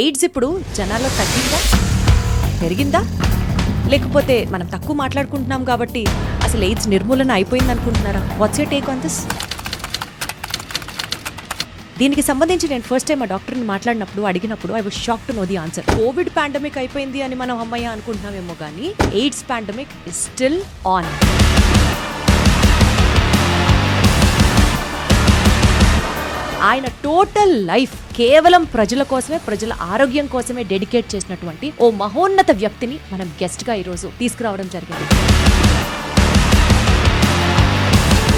AIDS ఇప్పుడు జనాల్లో తగ్గిందా, పెరిగిందా, లేకపోతే మనం తక్కువ మాట్లాడుకుంటున్నాం కాబట్టి అసలు ఎయిడ్స్ నిర్మూలన అయిపోయింది అనుకుంటున్నారా? What's your take on this? దీనికి సంబంధించి నేను ఫస్ట్ టైం ఆ డాక్టర్ని మాట్లాడినప్పుడు అడిగినప్పుడు I was shock to know the answer. COVID pandemic అయిపోయింది అని మనం అమ్మయ్య అనుకుంటున్నామేమో కానీ AIDS pandemic is still on. ఆయన టోటల్ లైఫ్ కేవలం ప్రజల కోసమే, ప్రజల ఆరోగ్యం కోసమే డెడికేట్ చేసినటువంటి ఓ మహోన్నత వ్యక్తిని మనం గెస్ట్గా ఈరోజు తీసుకురావడం జరిగింది.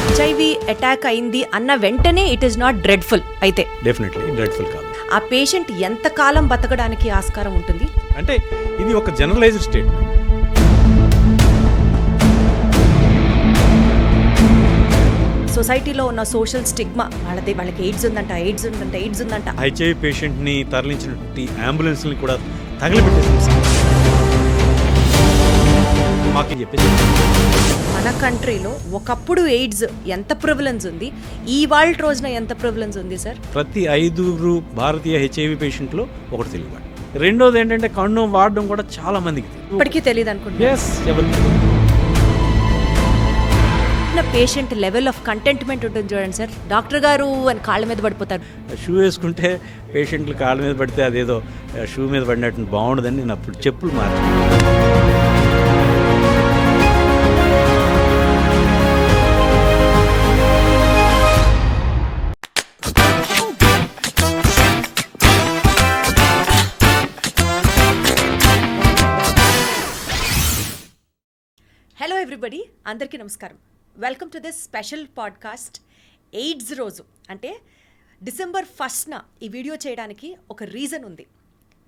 హెచ్ఐవి అటాక్ అయింది అన్న వెంటనే ఇట్ ఈస్ నాట్ డ్రెడ్ఫుల్. అయితే డెఫినెట్లీ డ్రెడ్ఫుల్ కాదు. ఆ పేషెంట్ ఎంత కాలం బతకడానికి ఆస్కారం ఉంటుంది? అంటే ఇది ఒక జనరలైజ్డ్ స్టేట్మెంట్. సొసైటీలో ఉన్న సోషల్ స్టిగ్మా, వాళ్ళకి ఎయిడ్స్ ఉందంట. హెచ్ఐవి పేషెంట్ని తరలించినటువంటి అంబులెన్స్ని కూడా తగలబెట్టేసింది. మాకు చెప్పేది మన కంట్రీలో ఒకప్పుడు ఎయిడ్స్ ఎంత ప్రివిలెన్స్ ఉంది, ఈ వాళ్ళ రోజున ఎంత ప్రివిలెన్స్ ఉంది సార్? ప్రతి 5 భారతీయ హెచ్ఐవి పేషెంట్లో ఒకటి తెలియదు. రెండోది ఏంటంటే కండోమ్ వాడడం కూడా చాలా మందికి ఇప్పటికీ తెలియదు అనుకుంటున్నా. పేషెంట్ లెవెల్ ఆఫ్ కంటెంట్మెంట్ ఉంటుంది చూడండి సార్. డాక్టర్ గారు అని కాళ్ళ మీద పడిపోతారు. షూ వేసుకుంటే పేషెంట్లు కాళ్ళ మీద పడితే అదేదో షూ మీద పడినట్టు బాగుండదని నేను అప్పుడు చెప్పులు మార్చాను. హలో ఎవ్రీబడి, అందరికీ నమస్కారం. Welcome to this special podcast. AIDS రోజు అంటే December 1st ఈ వీడియో చేయడానికి ఒక రీజన్ ఉంది.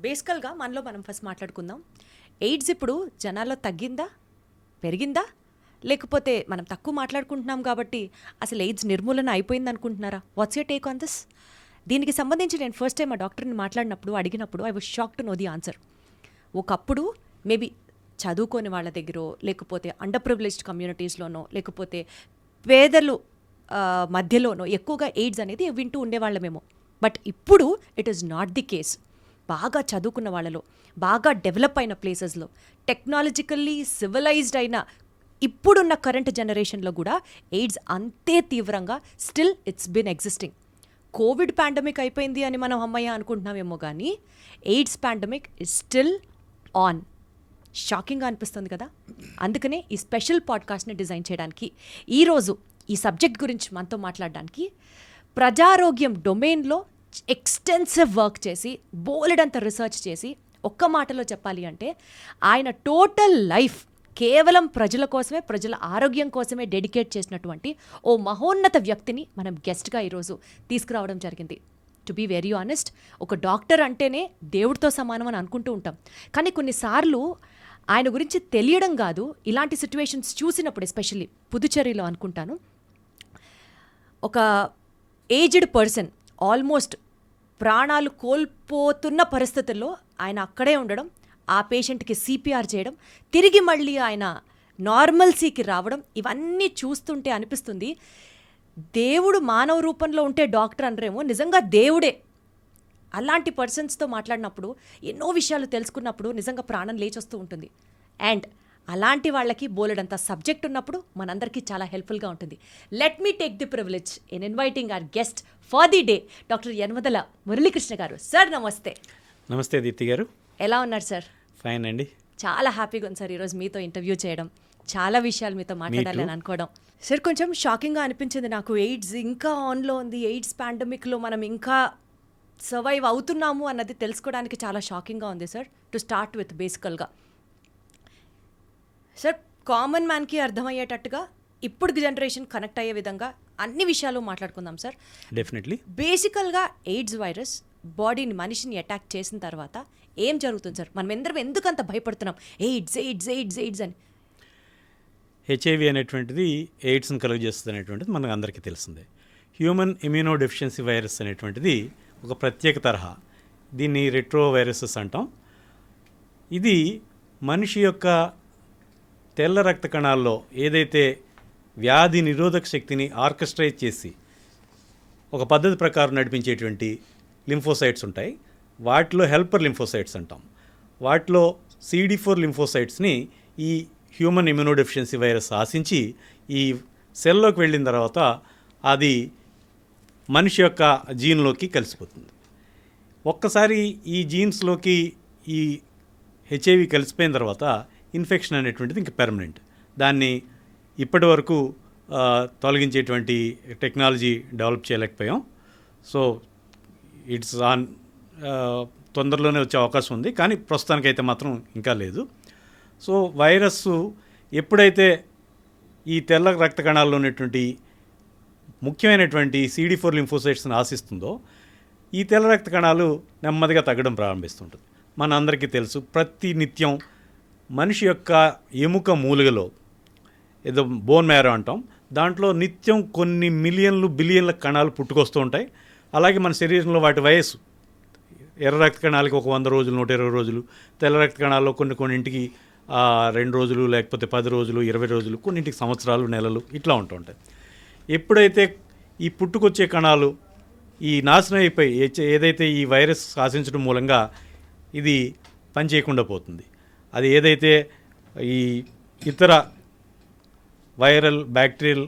బేసికల్గా మనలో మనం ఫస్ట్ మాట్లాడుకుందాం. ఎయిడ్స్ ఇప్పుడు జనాల్లో తగ్గిందా, పెరిగిందా, లేకపోతే మనం తక్కువ మాట్లాడుకుంటున్నాం కాబట్టి అసలు ఎయిడ్స్ నిర్మూలన అయిపోయింది అనుకుంటున్నారా? What's your take on this? దీనికి సంబంధించి నేను ఫస్ట్ టైం ఆ డాక్టర్ని మాట్లాడినప్పుడు అడిగినప్పుడు I was shock to know the answer. ఒకప్పుడు మేబీ చదువుకోని వాళ్ళ దగ్గర, లేకపోతే అండర్ ప్రివిలేజ్డ్ కమ్యూనిటీస్లోనో, లేకపోతే పేదలు మధ్యలోనో ఎక్కువగా ఎయిడ్స్ అనేది వింటూ ఉండేవాళ్ళమేమో. బట్ ఇప్పుడు it is not the case. బాగా చదువుకున్న వాళ్ళలో, బాగా డెవలప్ అయిన ప్లేసెస్లో, టెక్నాలజికల్లీ సివిలైజ్డ్ అయిన ఇప్పుడున్న కరెంట్ జనరేషన్లో కూడా ఎయిడ్స్ అంతే తీవ్రంగా still it's been existing. COVID pandemic అయిపోయింది అని మనం అమ్మయ్య అనుకుంటున్నామేమో కానీ AIDS pandemic is still on. షాకింగ్గా అనిపిస్తుంది కదా. అందుకనే ఈ స్పెషల్ పాడ్కాస్ట్ని డిజైన్ చేయడానికి, ఈరోజు ఈ సబ్జెక్ట్ గురించి మనతో మాట్లాడడానికి ప్రజారోగ్యం డొమైన్లో ఎక్స్టెన్సివ్ వర్క్ చేసి, బోలెడంత రీసెర్చ్ చేసి, ఒక్క మాటలో చెప్పాలి అంటే ఆయన టోటల్ లైఫ్ కేవలం ప్రజల కోసమే, ప్రజల ఆరోగ్యం కోసమే డెడికేట్ చేసినటువంటి ఓ మహోన్నత వ్యక్తిని మనం గెస్ట్గా ఈరోజు తీసుకురావడం జరిగింది. టు బీ వెరీ ఆనెస్ట్, ఒక డాక్టర్ అంటేనే దేవుడితో సమానం అని అనుకుంటూ ఉంటాం. కానీ కొన్నిసార్లు ఆయన గురించి తెలియడం కాదు, ఇలాంటి సిచ్యువేషన్స్ చూసినప్పుడు, ఎస్పెషల్లీ పుదుచ్చేరిలో అనుకుంటాను, ఒక ఏజ్డ్ పర్సన్ ఆల్మోస్ట్ ప్రాణాలు కోల్పోతున్న పరిస్థితుల్లో ఆయన అక్కడే ఉండడం, ఆ పేషెంట్కి సిపిఆర్ చేయడం, తిరిగి మళ్ళీ ఆయన నార్మల్సీకి రావడం, ఇవన్నీ చూస్తుంటే అనిపిస్తుంది దేవుడు మానవ రూపంలో ఉంటే డాక్టర్ అనరేమో, నిజంగా దేవుడే. అలాంటి పర్సన్స్తో మాట్లాడినప్పుడు, ఎన్నో విషయాలు తెలుసుకున్నప్పుడు నిజంగా ప్రాణం లేచొస్తూ ఉంటుంది. అండ్ అలాంటి వాళ్ళకి బోలెడంత సబ్జెక్ట్ ఉన్నప్పుడు మనందరికీ చాలా హెల్ప్ఫుల్గా ఉంటుంది. Let me take the privilege in inviting our guest for the day, doctor Yanamadala Muralikrishna గారు. సార్ నమస్తే. నమస్తే దీప్తి గారు. ఎలా ఉన్నారు సార్? ఫైన్ అండి. చాలా హ్యాపీగా ఉంది సార్ ఈరోజు మీతో ఇంటర్వ్యూ చేయడం, చాలా విషయాలు మీతో మాట్లాడాలి అని అనుకోవడం. సార్ కొంచెం షాకింగ్గా అనిపించింది నాకు, ఎయిడ్స్ ఇంకా ఆన్లో ఉంది, ఎయిడ్స్ పాండమిక్లో మనం ఇంకా సర్వైవ్ అవుతున్నాము అన్నది తెలుసుకోవడానికి చాలా షాకింగ్గా ఉంది సార్. టు స్టార్ట్ విత్, బేసికల్గా సార్ కామన్ మ్యాన్కి అర్థమయ్యేటట్టుగా ఇప్పుడు జనరేషన్ కనెక్ట్ అయ్యే విధంగా అన్ని విషయాలు మాట్లాడుకుందాం సార్. డెఫినెట్లీ. బేసికల్గా ఎయిడ్స్ వైరస్ బాడీని, మనిషిని అటాక్ చేసిన తర్వాత ఏం జరుగుతుంది సార్? మనం ఎందుకు అంత భయపడుతున్నాం ఎయిడ్స్ ఎయిడ్స్ ఎయిడ్స్ ఎయిడ్స్ అని? హెచ్ఐవి అనేటువంటిది ఎయిడ్స్ని కలుగజేస్తుంది అనేటువంటిది మనకు అందరికీ తెలిసిందే. హ్యూమన్ ఇమ్యూనో డెఫిషియన్సీ వైరస్ అనేటువంటిది ఒక ప్రత్యేక తరహా. దీన్ని రెట్రో వైరసెస్ అంటాం. ఇది మనిషి యొక్క తెల్ల రక్త కణాల్లో ఏదైతే వ్యాధి నిరోధక శక్తిని ఆర్కెస్ట్రైజ్ చేసి ఒక పద్ధతి ప్రకారం నడిపించేటువంటి లింఫోసైట్స్ ఉంటాయి. వాటిలో హెల్పర్ లింఫోసైట్స్ అంటాం. వాటిలో CD4 లింఫోసైట్స్ని ఈ హ్యూమన్ ఇమ్యూనోడెఫిషియన్సీ వైరస్ ఆశించి ఈ సెల్లోకి వెళ్ళిన తర్వాత అది మనిషి యొక్క జీన్లోకి కలిసిపోతుంది. ఒక్కసారి ఈ జీన్స్లోకి ఈ HIV కలిసిపోయిన తర్వాత ఇన్ఫెక్షన్ అనేటువంటిది ఇంక పెర్మనెంట్. దాన్ని ఇప్పటి వరకు తొలగించేటువంటి టెక్నాలజీ డెవలప్ చేయలేకపోయాం. సో ఇట్స్ ఆన్ తొందరలోనే వచ్చే అవకాశం ఉంది, కానీ ప్రస్తుతానికైతే మాత్రం ఇంకా లేదు. సో వైరస్ ఎప్పుడైతే ఈ తెల్ల రక్త కణాల్లో ఉన్నటువంటి ముఖ్యమైనటువంటి CD4 లింఫోసైట్స్ని ఆశిస్తుందో ఈ తెల్ల రక్త కణాలు నెమ్మదిగా తగ్గడం ప్రారంభిస్తుంటుంది. మన అందరికీ తెలుసు, ప్రతి నిత్యం మనిషి యొక్క ఎముక మూలుగలో ఏదో బోన్ మ్యారో అంటాం, దాంట్లో నిత్యం కొన్ని మిలియన్లు బిలియన్ల కణాలు పుట్టుకొస్తూ ఉంటాయి. అలాగే మన శరీరంలో వాటి వయస్సు ఎర్ర రక్త కణాలకి ఒక 100 రోజులు 120 రోజులు, తెల్ల రక్త కణాల్లో కొన్నింటికి 2 రోజులు లేకపోతే 10 రోజులు 20 రోజులు, కొన్నింటికి సంవత్సరాలు నెలలు ఇట్లా ఉంటూ ఉంటాయి. ఎప్పుడైతే ఈ పుట్టుకొచ్చే కణాలు ఈ నాశనం అయిపోయి ఏదైతే ఈ వైరస్ ఆశించడం మూలంగా ఇది పనిచేయకుండా పోతుంది, అది ఏదైతే ఈ ఇతర వైరల్ బ్యాక్టీరియల్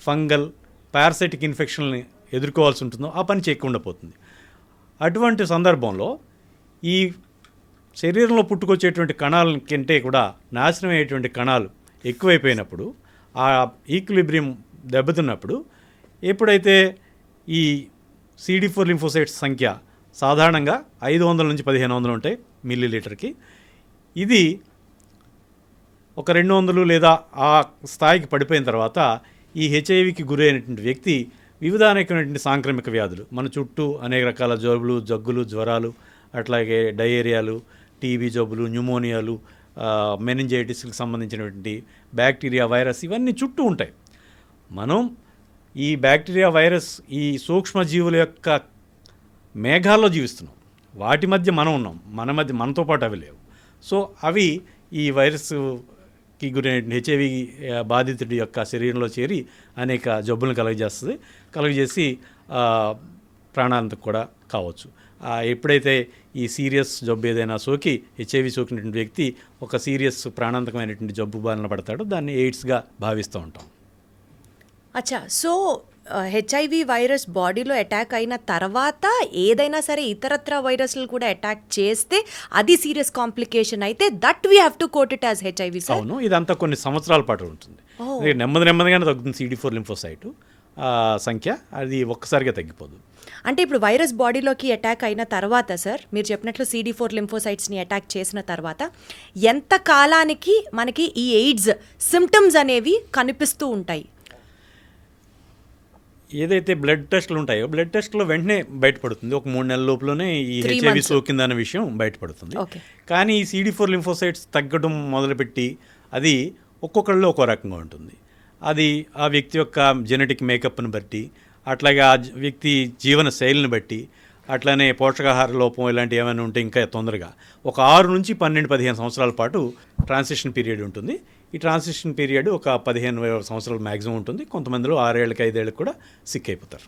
ఫంగల్ పారాసైటిక్ ఇన్ఫెక్షన్ని ఎదుర్కోవాల్సి ఉంటుందో ఆ పని చేయకుండా పోతుంది. అటువంటి సందర్భంలో ఈ శరీరంలో పుట్టుకొచ్చేటువంటి కణాల కంటే కూడా నాశనం అయ్యేటువంటి కణాలు ఎక్కువైపోయినప్పుడు, ఆ ఈక్విలిబ్రియం దెబ్బతిన్నప్పుడు, ఎప్పుడైతే ఈ CD4 లింఫోసైట్స్ సంఖ్య సాధారణంగా 500 నుంచి 1500 ఉంటాయి మిల్లీలీటర్కి, ఇది ఒక 200 లేదా ఆ స్థాయికి పడిపోయిన తర్వాత ఈ HIVకి గురైనటువంటి వ్యక్తి వివిధ అనేకమైనటువంటి సాంక్రమిక వ్యాధులు, మన చుట్టూ అనేక రకాల జబ్బులు, జగ్గులు, జ్వరాలు, అట్లాగే డయేరియాలు, టీబీ జబ్బులు, న్యూమోనియాలు, మెనింజైటిస్కి సంబంధించినటువంటి బ్యాక్టీరియా, వైరస్ ఇవన్నీ చుట్టూ ఉంటాయి. మనం ఈ బ్యాక్టీరియా, వైరస్, ఈ సూక్ష్మజీవుల యొక్క మేఘాల్లో జీవిస్తున్నాం. వాటి మధ్య మనం ఉన్నాం, మనతో పాటు అవి లేవు. సో అవి ఈ వైరస్కి గురైన HIV బాధితుడి యొక్క శరీరంలో చేరి అనేక జబ్బులను కలుగజేసి ప్రాణాంతకు కూడా కావచ్చు. ఎప్పుడైతే ఈ సీరియస్ జబ్బు ఏదైనా సోకి HIV సోకినటువంటి వ్యక్తి ఒక సీరియస్ ప్రాణాంతకమైనటువంటి జబ్బు బారిన పడతాడో దాన్ని ఎయిడ్స్గా భావిస్తూ ఉంటాం. అచ్చా, సో HIV వైరస్ బాడీలో అటాక్ అయిన తర్వాత ఏదైనా సరే ఇతరత్ర వైరస్లు కూడా అటాక్ చేస్తే అది సీరియస్ కాంప్లికేషన్ అయితే that we have to coat it as HIV. అవును, ఇదంతా కొన్ని సంవత్సరాల పాటు ఉంటుంది. నెమ్మదిగానే తగ్గుతుంది CD4 లింఫోసైట్ సంఖ్య, అది ఒక్కసారిగా తగ్గిపోదు. అంటే ఇప్పుడు వైరస్ బాడీలోకి అటాక్ అయిన తర్వాత సార్, మీరు చెప్పినట్లు CD4 లింఫోసైట్స్ని అటాక్ చేసిన తర్వాత ఎంత కాలానికి మనకి ఈ ఎయిడ్స్ సిమ్టమ్స్ అనేవి కనిపిస్తూ ఉంటాయి? ఏదైతే బ్లడ్ టెస్ట్లు ఉంటాయో బ్లడ్ టెస్ట్లో వెంటనే బయటపడుతుంది. ఒక 3 నెలల లోపలనే ఈ HIV సోకిందన్న విషయం బయటపడుతుంది. కానీ ఈ CD4 లింఫోసైట్స్ తగ్గడం మొదలుపెట్టి అది ఒక్కొక్కళ్ళలో ఒక్కో రకంగా ఉంటుంది. అది ఆ వ్యక్తి యొక్క జెనెటిక్ మేకప్ని బట్టి, అట్లాగే ఆ వ్యక్తి జీవన శైలిని బట్టి, అట్లానే పోషకాహార లోపం ఇలాంటివి ఏమైనా ఉంటే ఇంకా తొందరగా ఒక 6 నుంచి 12-15 సంవత్సరాల పాటు ట్రాన్సిషన్ పీరియడ్ ఉంటుంది. ఈ ట్రాన్సిషన్ పీరియడ్ ఒక 15 సంవత్సరాలు మ్యాక్సిమం ఉంటుంది. కొంతమందిలో 6 ఏళ్ళకి 5 ఏళ్ళకి కూడా సిక్ అయిపోతారు.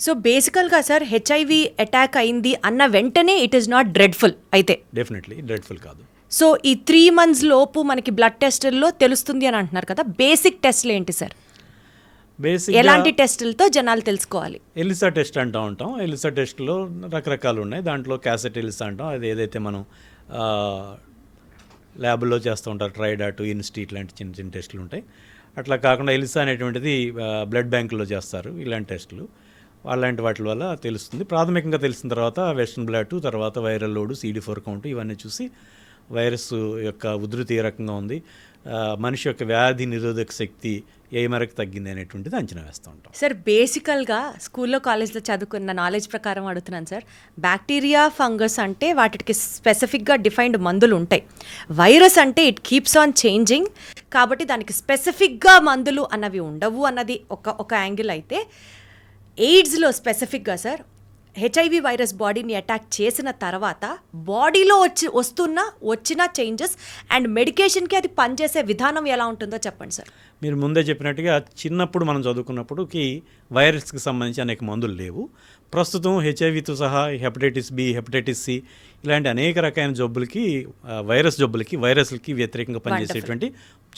సో బేసికల్గా సార్ HIV అటాక్ అయింది అన్న వెంటనే ఇట్ ఈస్ నాట్ డ్రెడ్ఫుల్ అయితే? డెఫినెట్లీ డ్రెడ్ఫుల్ కాదు. సో ఈ 3 months లోపు మనకి బ్లడ్ టెస్టుల్లో తెలుస్తుంది అని అంటున్నారు కదా, బేసిక్ టెస్ట్లు ఏంటి సార్? ఎలాంటి టెస్టులతో జనాలు తెలుసుకోవాలి? ఎలిసా టెస్ట్ అంటూ ఉంటాం. ఎలిసా టెస్ట్లో రకరకాలు ఉన్నాయి. దాంట్లో క్యాసెట్ ఎలిసా అంటాం, అది ఏదైతే మనం ల్యాబ్లో చేస్తూ ఉంటారు, ట్రైడాట్, ఇన్స్టిట్యూట్ లాంటి చిన్న చిన్న టెస్టులు ఉంటాయి. అట్లా కాకుండా ఎలిసా అనేటువంటిది బ్లడ్ బ్యాంకుల్లో చేస్తారు ఇలాంటి టెస్టులు. అలాంటి వాటి వల్ల తెలుస్తుంది. ప్రాథమికంగా తెలిసిన తర్వాత వెస్ట్రన్ బ్లాట్, తర్వాత వైరల్ లోడు, CD4 కౌంట్ ఇవన్నీ చూసి వైరస్ యొక్క ఉధృతి ఏ రకంగా ఉంది, మనిషి యొక్క వ్యాధి నిరోధక శక్తి ఏ మేరకు తగ్గింది అనేటువంటిది అంచనా వేస్తూ ఉంటాం. సార్ బేసికల్గా స్కూల్లో కాలేజ్లో చదువుకున్న నాలెడ్జ్ ప్రకారం అడుగుతున్నాను సార్, బ్యాక్టీరియా, ఫంగస్ అంటే వాటికి స్పెసిఫిక్గా డిఫైన్డ్ మందులు ఉంటాయి. వైరస్ అంటే ఇట్ కీప్స్ ఆన్ చేంజింగ్, కాబట్టి దానికి స్పెసిఫిక్గా మందులు అన్నవి ఉండవు అన్నది ఒక యాంగిల్ అయితే, ఎయిడ్స్లో స్పెసిఫిక్గా సార్ హెచ్ఐవి వైరస్ బాడీని అటాక్ చేసిన తర్వాత బాడీలో వచ్చిన చేంజెస్ అండ్ మెడికేషన్కి అది పనిచేసే విధానం ఎలా ఉంటుందో చెప్పండి సార్. మీరు ముందే చెప్పినట్టుగా చిన్నప్పుడు మనం చదువుకున్నప్పుడుకి వైరస్కి సంబంధించి అనేక మందులు లేవు. ప్రస్తుతం హెచ్ఐవితో సహా హెపటైటిస్ బి, హెపటైటిస్ సి ఇలాంటి అనేక రకాలైన జబ్బులకి వైరస్లకి వ్యతిరేకంగా పనిచేసేటువంటి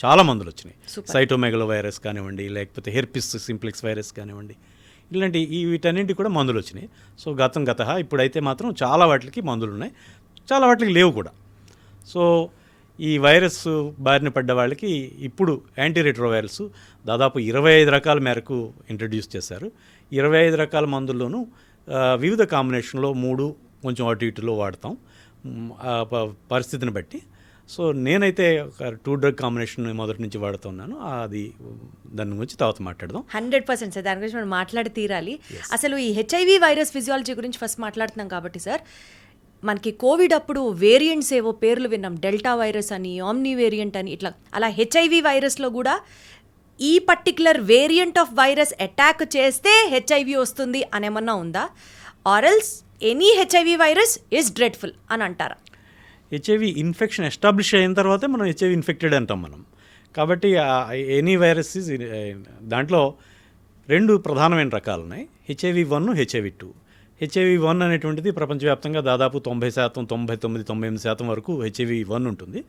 చాలా మందులు వచ్చినాయి. సైటోమెగలో వైరస్ కానివ్వండి, లేకపోతే హెర్పిస్ సింప్లెక్స్ వైరస్ కానివ్వండి, ఇలాంటి వీటన్నింటి కూడా మందులు వచ్చినాయి. సో ఇప్పుడైతే మాత్రం చాలా వాటికి మందులు ఉన్నాయి, చాలా వాటికి లేవు కూడా. సో ఈ వైరస్ బారిన పడ్డ వాళ్ళకి ఇప్పుడు యాంటీరెట్రోవైరల్స్ దాదాపు 25 రకాల మేరకు ఇంట్రడ్యూస్ చేశారు. 25 రకాల మందుల్లోనూ వివిధ కాంబినేషన్లో 3 కొంచెం అటు ఇటులో వాడతాం పరిస్థితిని బట్టి. సో నేనైతే ఒక 2 డ్రగ్ కాంబినేషన్ మొదటి నుంచి వాడుతున్నాను. అది దాని గురించి తర్వాత మాట్లాడదాం. 100% సార్, దాని గురించి మనం మాట్లాడి తీరాలి. అసలు ఈ హెచ్ఐవి వైరస్ ఫిజియాలజీ గురించి ఫస్ట్ మాట్లాడుతున్నాం కాబట్టి సార్, మనకి కోవిడ్ అప్పుడు వేరియంట్స్ ఏవో పేర్లు విన్నాం, డెల్టా వైరస్ అని, ఆమ్ని వేరియంట్ అని, ఇట్లా. అలా హెచ్ఐవి వైరస్లో కూడా ఈ particular variant of virus attack చేస్తే హెచ్ఐవి వస్తుంది అనేమన్నా ఉందా, or else any HIV virus is dreadful అని అంటారా? హెచ్ఐవి ఇన్ఫెక్షన్ ఎస్టాబ్లిష్ అయిన తర్వాతే మనం హెచ్ఐవి ఇన్ఫెక్టెడ్ అంటాం మనం. కాబట్టి ఎనీ వైరస్ దాంట్లో 2 ప్రధానమైన రకాలు ఉన్నాయి, హెచ్ఐవి1, హెచ్ఐవి2. హెచ్ఐవి1 అనేటువంటిది ప్రపంచవ్యాప్తంగా దాదాపు 90%, 99, 98% వరకు హెచ్ఐవి1 ఉంటుంది.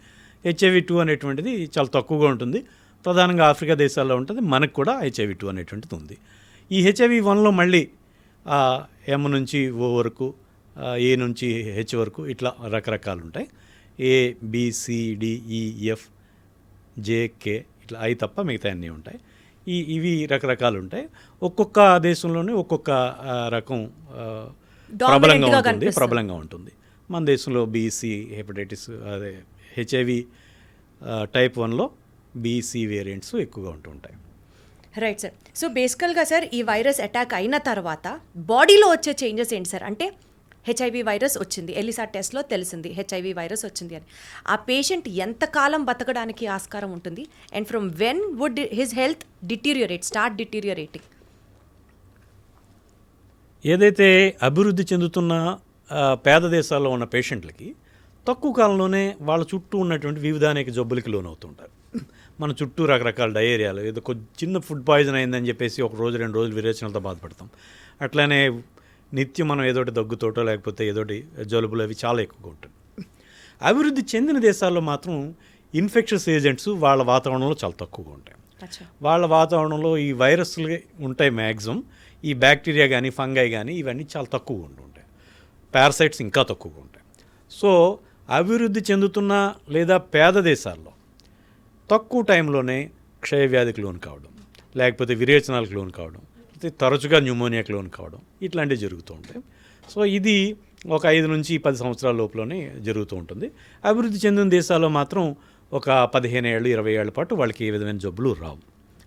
హెచ్ఐవి2 అనేటువంటిది చాలా తక్కువగా ఉంటుంది, ప్రధానంగా ఆఫ్రికా దేశాల్లో ఉంటుంది. మనకు కూడా హెచ్ఐవి2 అనేటువంటిది ఉంది. ఈ హెచ్ఐవి1లో మళ్ళీ ఎం నుంచి ఓ వరకు, ఏ నుంచి హెచ్ వరకు ఇట్లా రకరకాలు ఉంటాయి. ఏ, బి, సి, డి, ఈ, ఎఫ్, జే, కే ఇట్లా అవి తప్ప మిగతా అన్నీ ఉంటాయి. ఇవి రకరకాలు ఉంటాయి. ఒక్కొక్క దేశంలోనే ఒక్కొక్క రకం ప్రబలంగా ఉంటుంది. మన దేశంలో బీసీ హెపటైటిస్, అదే హెచ్ఐవి టైప్ 1లో బీసీ వేరియంట్స్ ఎక్కువగా ఉంటుంటాయి. Right sir. సో బేసికల్గా సార్, ఈ వైరస్ అటాక్ అయిన తర్వాత బాడీలో వచ్చే చేంజెస్ ఏంటి సార్? అంటే హెచ్ఐవి వైరస్ వచ్చింది, ఎలిసా టెస్ట్లో తెలిసింది హెచ్ఐవి వైరస్ వచ్చింది అని, ఆ పేషెంట్ ఎంతకాలం బతకడానికి ఆస్కారం ఉంటుంది? And from when would his health start deteriorating? ఏదైతే అభివృద్ధి చెందుతున్న పేద దేశాల్లో ఉన్న పేషెంట్లకి తక్కువ కాలంలోనే వాళ్ళ చుట్టూ ఉన్నటువంటి వివిధ అనేక జబ్బులకి లోనవుతుంటారు. మన చుట్టూ రకరకాల డయేరియాలు, ఏదో చిన్న ఫుడ్ పాయిజన్ అయిందని చెప్పేసి 1 రోజు 2 రోజులు విరేచనలతో బాధపడతాం. అట్లానే నిత్యం మనం ఏదోటి దగ్గుతోటో లేకపోతే ఏదోటి జలుబులు అవి చాలా ఎక్కువగా ఉంటుంది. అభివృద్ధి చెందిన దేశాల్లో మాత్రం ఇన్ఫెక్షన్స్ ఏజెంట్స్ వాళ్ళ వాతావరణంలో చాలా తక్కువగా ఉంటాయి. వాళ్ళ వాతావరణంలో ఈ వైరస్లు ఉంటాయి మ్యాక్సిమం. ఈ బ్యాక్టీరియా కానీ ఫంగై కానీ ఇవన్నీ చాలా తక్కువగా ఉంటుంటాయి. పారాసైట్స్ ఇంకా తక్కువగా ఉంటాయి. సో అభివృద్ధి చెందుతున్న లేదా పేద దేశాల్లో తక్కువ టైంలోనే క్షయవ్యాధికి లోను కావడం, లేకపోతే విరేచనాలకు లోను కావడం, తరచుగా న్యూమోనియాకి లోను కావడం ఇట్లాంటివి జరుగుతూ ఉంటాయి. సో ఇది ఒక 5 నుంచి 10 సంవత్సరాల లోపలనే జరుగుతూ ఉంటుంది. అభివృద్ధి చెందిన దేశాల్లో మాత్రం ఒక 15 ఏళ్ళు 20 ఏళ్ల పాటు వాళ్ళకి ఏ విధమైన జబ్బులు రావు.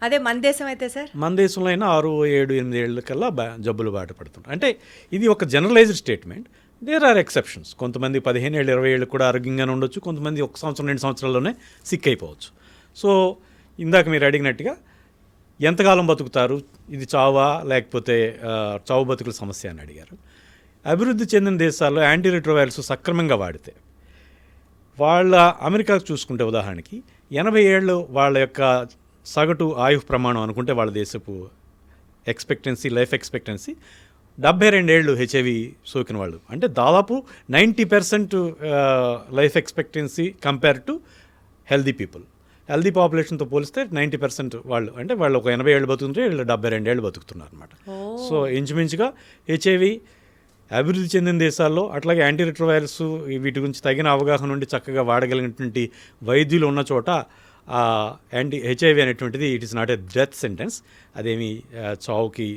అదే మన దేశం అయితే సార్, మన దేశంలో అయినా 6, 7, 8 ఏళ్ళ కల్లా జబ్బులు బాటపడుతుంటాయి. అంటే ఇది ఒక generalised statement. There are exceptions. కొంతమంది 15 ఏళ్ళు 20 ఏళ్ళు కూడా ఆరోగ్యంగానే ఉండొచ్చు, కొంతమంది 1 సంవత్సరం 2 సంవత్సరాల్లోనే సిక్ అయిపోవచ్చు. సో ఇందాక మీరు అడిగినట్టుగా ఎంతకాలం బతుకుతారు, ఇది చావా లేకపోతే చావు బతుకుల సమస్య అని అడిగారు. అభివృద్ధి చెందిన దేశాల్లో యాంటీరెట్రోవైరల్స్ సక్రమంగా వాడితే వాళ్ళ అమెరికాకు చూసుకుంటే ఉదాహరణకి 80 ఏళ్ళు వాళ్ళ యొక్క సగటు ఆయుష్ ప్రమాణం అనుకుంటే వాళ్ళ దేశపు లైఫ్ ఎక్స్పెక్టెన్సీ 72 ఏళ్ళు హెచ్ఐవి సోకిన వాళ్ళు. అంటే దాదాపు 90% life expectancy compare to healthy people. Healthy పాపులేషన్తో పోలిస్తే 90% వాళ్ళు, అంటే వాళ్ళు ఒక 80 ఏళ్ళు బతుకుతుంటే వీళ్ళు 72 ఏళ్ళు బతుకుతున్నారు అనమాట. సో ఇంచుమించుగా హెచ్ఐవి అభివృద్ధి చెందిన దేశాల్లో, అట్లాగే యాంటీరెట్రోవైరస్ వీటి గురించి తగిన అవగాహన ఉండి చక్కగా వాడగలిగినటువంటి వైద్యులు ఉన్న చోట హెచ్ఐవి అనేటువంటిది it is not a death sentence. అదేమి చావుకి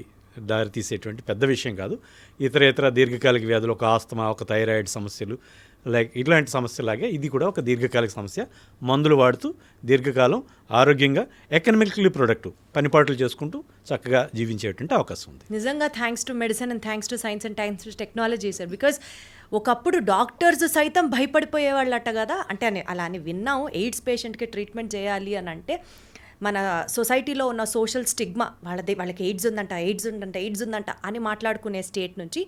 దారి తీసేటువంటి పెద్ద విషయం కాదు. ఇతర దీర్ఘకాలిక వ్యాధులు, ఒక ఆస్తమా, ఒక థైరాయిడ్ సమస్యలు, ఇట్లాంటి సమస్యలాగే ఇది కూడా ఒక దీర్ఘకాలిక సమస్య. మందులు వాడుతూ దీర్ఘకాలం ఆరోగ్యంగా ఎకనామికల్లీ ప్రొడక్టివ్ పనిపాట్లు చేసుకుంటూ చక్కగా జీవించేటువంటి అవకాశం ఉంది. నిజంగా thanks to medicine and thanks to science and thanks to technology sir. Because ఒకప్పుడు డాక్టర్స్ సైతం భయపడిపోయేవాళ్ళట కదా. అంటే అలా అని విన్నాము, ఎయిడ్స్ పేషెంట్కి ట్రీట్మెంట్ చేయాలి అని అంటే మన సొసైటీలో ఉన్న సోషల్ స్టిగ్మా వాళ్ళకి ఎయిడ్స్ ఉందంట అని మాట్లాడుకునే స్టేట్ నుంచి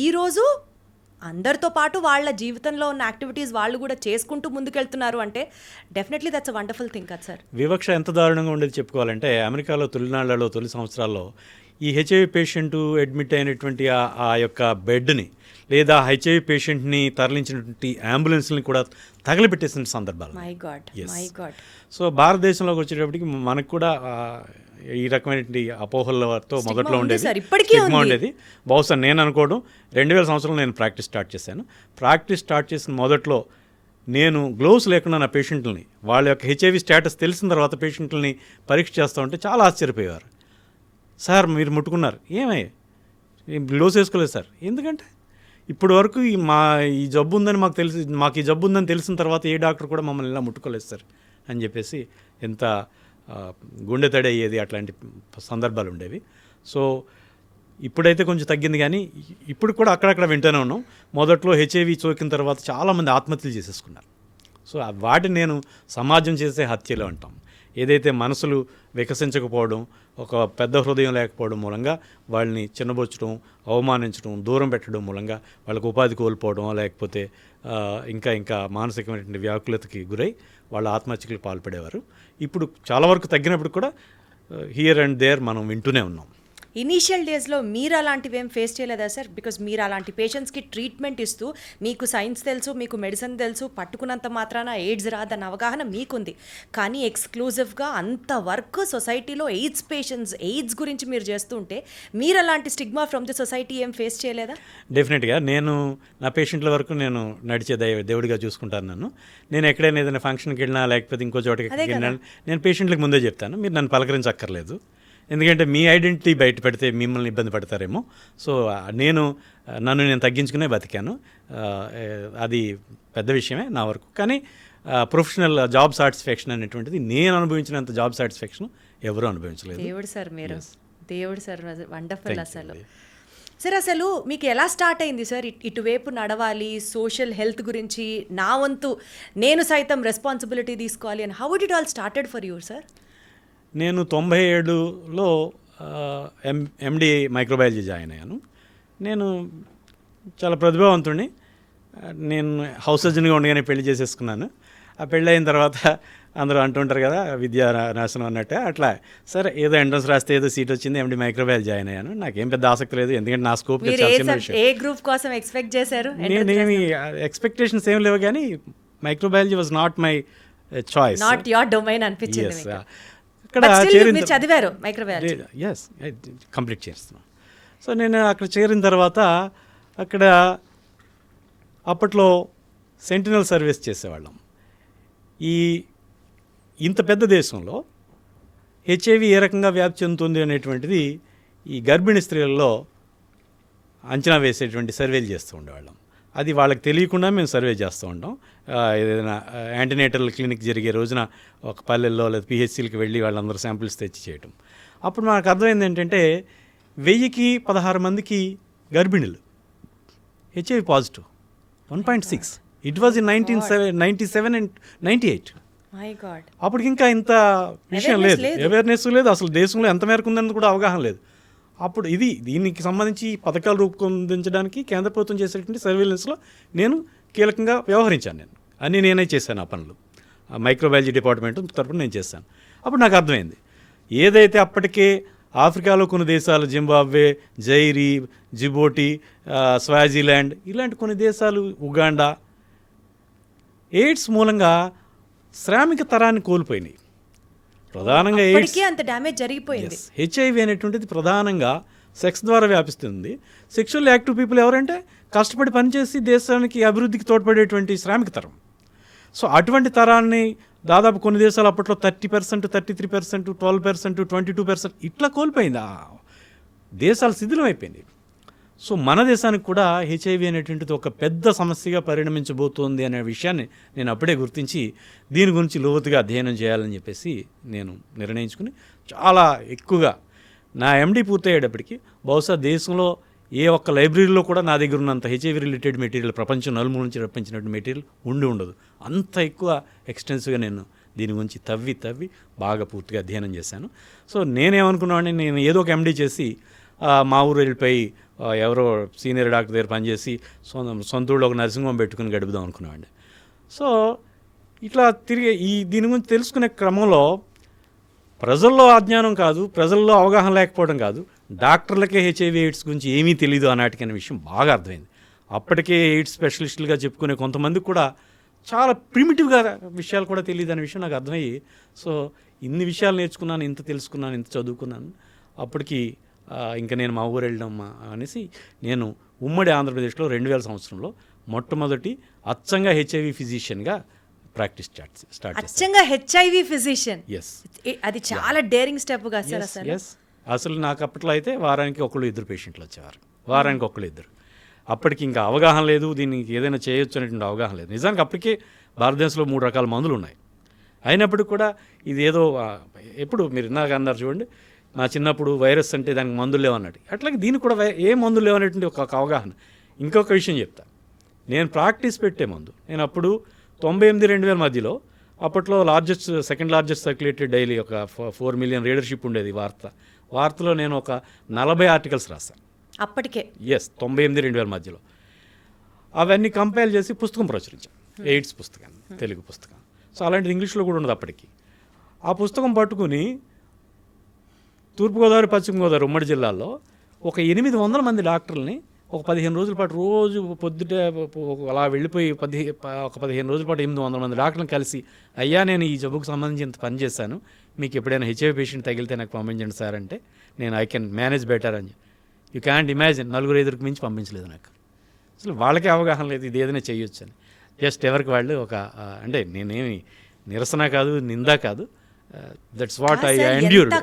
ఈరోజు అందరితో పాటు వాళ్ళ జీవితంలో ఉన్న యాక్టివిటీస్ వాళ్ళు కూడా చేసుకుంటూ ముందుకెళ్తున్నారు అంటే definitely that's a wonderful thing కదా సార్. వివక్ష ఎంత దారుణంగా ఉండేది చెప్పుకోవాలంటే అమెరికాలో తొలినాళ్లలో తొలి సంవత్సరాల్లో ఈ హెచ్ఐవి పేషెంట్ అడ్మిట్ అయినటువంటి ఆ యొక్క బెడ్ని లేదా హెచ్ఐవి పేషెంట్ని తరలించినటువంటి అంబులెన్స్ని కూడా తగలబెట్టేసిన సందర్భాలు. My God. సో భారతదేశంలోకి వచ్చేటప్పటికి మనకు కూడా ఈ రకమైనటువంటి అపోహలతో మొదట్లో ఉండేది, స్టిగ్మా ఉండేది. బహుశా నేను అనుకోవడం 2000 సంవత్సరంలో నేను ప్రాక్టీస్ స్టార్ట్ చేశాను. ప్రాక్టీస్ స్టార్ట్ చేసిన మొదట్లో నేను గ్లోవ్స్ లేకుండా నా పేషెంట్లని వాళ్ళ యొక్క హెచ్ఐవి స్టేటస్ తెలిసిన తర్వాత పేషెంట్లని పరీక్ష చేస్తూ ఉంటే చాలా ఆశ్చర్యపోయేవారు. సార్ మీరు ముట్టుకున్నారు, ఏమయ్యా గ్లోవ్స్ వేసుకోలేదు సార్. ఎందుకంటే ఇప్పటి వరకు ఈ జబ్బు ఉందని మాకు ఈ జబ్బు ఉందని తెలిసిన తర్వాత ఏ డాక్టర్ కూడా మమ్మల్ని ఇలా ముట్టుకోలేదు సార్ అని చెప్పేసి ఎంత గుండె తడి అయ్యేది, అట్లాంటి సందర్భాలు ఉండేవి. సో ఇప్పుడైతే కొంచెం తగ్గింది, కానీ ఇప్పుడు కూడా అక్కడక్కడ వింటూనే ఉన్నాం. మొదట్లో హెచ్ఐవి సోకిన తర్వాత చాలామంది ఆత్మహత్యలు చేసేసుకున్నారు. సో వాటిని నేను సమాజం చేసే హత్యలు అంటాం. ఏదైతే మనసులు వికసించకపోవడం, ఒక పెద్ద హృదయం లేకపోవడం మూలంగా వాళ్ళని చిన్నబొచ్చడం, అవమానించడం, దూరం పెట్టడం మూలంగా వాళ్ళకు ఉపాధి కోల్పోవడం, లేకపోతే ఇంకా మానసికమైనటువంటి వ్యాకులతకి గురై వాళ్ళ ఆత్మహత్యలకు పాల్పడేవారు. ఇప్పుడు చాలా వరకు తగ్గినప్పుడు కూడా హియర్ అండ్ దేర్ మనం వింటూనే ఉన్నాం. ఇనీషియల్ డేస్లో మీరు అలాంటివి ఏం ఫేస్ చేయలేదా సార్? బికాజ్ మీరు అలాంటి పేషెంట్స్కి ట్రీట్మెంట్ ఇస్తూ మీకు సైన్స్ తెలుసు, మీకు మెడిసిన్ తెలుసు, పట్టుకున్నంత మాత్రాన ఎయిడ్స్ రాదన్న అవగాహన మీకుంది. కానీ ఎక్స్క్లూజివ్గా అంతవరకు సొసైటీలో ఎయిడ్స్ గురించి మీరు చేస్తుంటే మీరు అలాంటి స్టిగ్మా ఫ్రమ్ ది సొసైటీ ఏం ఫేస్ చేయలేదా? డెఫినెట్గా నేను నా పేషెంట్ల వరకు నేను నడిచే దేవుడిగా చూసుకుంటాను. నేను ఎక్కడైనా ఏదైనా ఫంక్షన్కి వెళ్ళినా లేకపోతే ఇంకో చోటకి వెళ్ళినా నేను పేషెంట్లకు ముందే చెప్తాను, మీరు నన్ను పలకరించక్కర్లేదు, ఎందుకంటే మీ ఐడెంటిటీ బయట పెడితే మిమ్మల్ని ఇబ్బంది పడతారేమో. సో నన్ను నేను తగ్గించుకునే బతికాను. అది పెద్ద విషయమే నా వరకు. కానీ ప్రొఫెషనల్ జాబ్ సాటిస్ఫాక్షన్ అనేటువంటిది నేను అనుభవించినంత జాబ్ సాటిస్ఫాక్షన్ ఎవరూ అనుభవించలేదు. దేవుడు సార్ వండర్ఫుల్. అసలు మీకు ఎలా స్టార్ట్ అయింది సార్ ఇటువైపు నడవాలి, సోషల్ హెల్త్ గురించి నా వంతు నేను సైతం రెస్పాన్సిబిలిటీ తీసుకోవాలి అని? How did it all started for you sir? నేను 97లో ఎండి మైక్రోబయాలజీ జాయిన్ అయ్యాను. నేను చాలా ప్రతిభావంతుడిని. నేను హౌస్ సర్జన్గా ఉండగానే పెళ్లి చేసేసుకున్నాను. ఆ పెళ్ళి అయిన తర్వాత అందరూ అంటుంటారు కదా విద్యా నాశనం అన్నట్టే, అట్లా సరే ఏదో ఎంట్రన్స్ రాస్తే ఏదో సీట్ వచ్చింది, ఎండి మైక్రోబయాలజీ జాయిన్ అయ్యాను. నాకేం పెద్ద ఆసక్తి లేదు, ఎందుకంటే నా స్కోప్ ఏ గ్రూప్ కోసం ఎక్స్పెక్ట్ చేశారు? నేనేమి ఎక్స్పెక్టేషన్స్ ఏం లేవు, కానీ microbiology was not my choice, not your domain అనిపించింది. అక్కడ చదివారు మైక్రోబయాలజీ? ఎస్, కంప్లీట్ చేస్తున్నాను. సో నేను అక్కడ చేరిన తర్వాత అక్కడ అప్పట్లో సెంటినల్ సర్వీస్ చేసేవాళ్ళం. ఇంత పెద్ద దేశంలో హెచ్ఐవి ఏ రకంగా వ్యాప్తి చెందుతుంది అనేటువంటిది ఈ గర్భిణీ స్త్రీలలో అంచనా వేసేటువంటి సర్వేలు చేస్తూ ఉండేవాళ్ళం. అది వాళ్ళకి తెలియకుండా మేము సర్వే చేస్తూ ఉంటాం. ఏదైనా యాంటీనేటల్ క్లినిక్ జరిగే రోజున ఒక పల్లెల్లో లేదా పిహెచ్సిలకి వెళ్ళి వాళ్ళందరూ శాంపిల్స్ తెచ్చి చేయటం. అప్పుడు మనకు అర్థమైంది ఏంటంటే 1000కి 16 మందికి గర్భిణులు HIV positive, 1.6. It was in 1997 and 98. అప్పటికి ఇంకా ఇంత విషయం లేదు, అవేర్నెస్ లేదు, అసలు దేశంలో ఎంత మేరకు ఉందని కూడా అవగాహన లేదు. అప్పుడు దీనికి సంబంధించి పథకాలు రూపొందించడానికి కేంద్ర ప్రభుత్వం చేసేటువంటి సర్వేలెన్స్లో నేను కీలకంగా వ్యవహరించాను. నేనే చేశాను ఆ పనులు. మైక్రోబయాలజీ డిపార్ట్మెంట్ తరపున నేను చేశాను. అప్పుడు నాకు అర్థమైంది, ఏదైతే అప్పటికే ఆఫ్రికాలో కొన్ని దేశాలు, జింబాబ్వే, జైరీ, జిబోటి, స్వాజిలాండ్, ఇలాంటి కొన్ని దేశాలు, ఉగాండా, ఎయిడ్స్ మూలంగా శ్రామిక తరాన్ని కోల్పోయినాయి. ప్రధానంగా అంత డ్యామేజ్ జరిగిపోయింది. హెచ్ఐవి అనేటువంటిది ప్రధానంగా సెక్స్ ద్వారా వ్యాపిస్తుంది. సెక్షువల్ యాక్టివ్ పీపుల్ ఎవరంటే కష్టపడి పనిచేసి దేశానికి అభివృద్ధికి తోడ్పడేటువంటి శ్రామిక తరం. సో అటువంటి తరాన్ని దాదాపు కొన్ని దేశాలు అప్పట్లో 30%, 33%, 12%, 22% ఇట్లా కోల్పోయింది. దేశాలు శిథిలం అయిపోయింది. సో మన దేశానికి కూడా హెచ్ఐవి అనేటువంటిది ఒక పెద్ద సమస్యగా పరిణమించబోతోంది అనే విషయాన్ని నేను అప్పుడే గుర్తించి దీని గురించి లోతుగా అధ్యయనం చేయాలని చెప్పేసి నేను నిర్ణయించుకుని చాలా ఎక్కువగా నా ఎండి పూర్తయ్యేటప్పటికి బహుశా దేశంలో ఏ ఒక్క లైబ్రరీలో కూడా నా దగ్గర ఉన్నంత హెచ్ఐవి రిలేటెడ్ మెటీరియల్ ప్రపంచం నలుమూల నుంచి రప్పించినటువంటి మెటీరియల్ ఉండదు. అంత ఎక్కువ ఎక్స్టెన్సివ్గా నేను దీని గురించి తవ్వి బాగా పూర్తిగా అధ్యయనం చేశాను. సో నేనేమనుకున్నాను, నేను ఏదో ఒక ఎండీ చేసి మా ఊరు వెళ్ళిపోయి ఎవరో సీనియర్ డాక్టర్ దగ్గర పనిచేసి సొంత ఊళ్ళో ఒక నర్సింగ్ హోమ్ పెట్టుకుని గడుపుదాం అనుకున్నామండి. సో ఇట్లా తిరిగి దీని గురించి తెలుసుకునే క్రమంలో ప్రజల్లో అజ్ఞానం కాదు, ప్రజల్లో అవగాహన లేకపోవడం కాదు, డాక్టర్లకే హెచ్ఐవి ఎయిడ్స్ గురించి ఏమీ తెలియదు ఆనాటికి అనే విషయం బాగా అర్థమైంది. అప్పటికే ఎయిడ్స్ స్పెషలిస్టులుగా చెప్పుకునే కొంతమందికి కూడా చాలా ప్రిమిటివ్గా విషయాలు కూడా తెలియదు అనే విషయం నాకు అర్థమయ్యి, సో ఇన్ని విషయాలు నేర్చుకున్నాను, ఇంత తెలుసుకున్నాను, ఇంత చదువుకున్నాను. అప్పటికి ఇంకా నేను మా ఊరు వెళ్ళడం అనేసి నేను ఉమ్మడి ఆంధ్రప్రదేశ్లో 2000 సంవత్సరంలో మొట్టమొదటి అచ్చంగా హెచ్ఐవి ఫిజిషియన్గా ప్రాక్టీస్ స్టార్ట్ అచ్చంగా హెచ్ఐవి ఫిజిషియన్. ఎస్, అది చాలా డేరింగ్ స్టెప్ కదా సార్. అసలు నాకు అప్పట్లో అయితే వారానికి 1-2 పేషెంట్లు వచ్చేవారు, వారానికి 1-2. అప్పటికి ఇంకా అవగాహన లేదు, దీనికి ఏదైనా చేయొచ్చు అనేటువంటి అవగాహన లేదు. నిజానికి అప్పటికే భారతదేశంలో 3 రకాల మందులు ఉన్నాయి. అయినప్పటికీ కూడా ఇది ఏదో ఎప్పుడు మీరు ఇందాక అన్నారు చూడండి, నా చిన్నప్పుడు వైరస్ అంటే దానికి మందులు లేవన్నాడు, అట్లాగే దీనికి కూడా ఏ మందులు లేవనేటువంటి ఒక అవగాహన. ఇంకొక విషయం చెప్తా, నేను ప్రాక్టీస్ పెట్టే మందు, నేను అప్పుడు 98-2000 మధ్యలో అప్పట్లో సెకండ్ లార్జెస్ట్ సర్క్యులేటెడ్ డైలీ ఒక 4 మిలియన్ రీడర్షిప్ ఉండేది వార్తలో నేను ఒక 40 ఆర్టికల్స్ రాశాను అప్పటికే. 98-2000 మధ్యలో. అవన్నీ కంపైల్ చేసి పుస్తకం ప్రచురించాను, ఎయిడ్స్ పుస్తకాన్ని, తెలుగు పుస్తకం. సో అలాంటిది ఇంగ్లీష్లో కూడా ఉండదు అప్పటికి. ఆ పుస్తకం పట్టుకుని తూర్పుగోదావరి, పశ్చిమ గోదావరి ఉమ్మడి జిల్లాల్లో ఒక 800 మంది డాక్టర్లని ఒక 15 రోజుల పాటు రోజు పొద్దుటే అలా వెళ్ళిపోయి ఒక 15 రోజుల పాటు 800 మంది డాక్టర్లను కలిసి, అయ్యా నేను ఈ జబ్బుకు సంబంధించి ఇంత పని చేశాను, మీకు ఎప్పుడైనా హెచ్ఐవి పేషెంట్ తగిలితే నాకు పంపించండి సార్ అంటే, నేను ఐ కెన్ మేనేజ్ బెటర్ అని. యూ క్యాంట్ ఇమాజిన్, 4-5 మించి పంపించలేదు నాకు. అసలు వాళ్ళకే అవగాహన లేదు ఇది ఏదైనా చేయొచ్చు అని. జస్ట్ ఎవరికి వాళ్ళు ఒక అంటే నేనేమి నిరసన కాదు, నిందా కాదు, దట్స్ వాట్ ఐ ఎండ్యూర్డ్.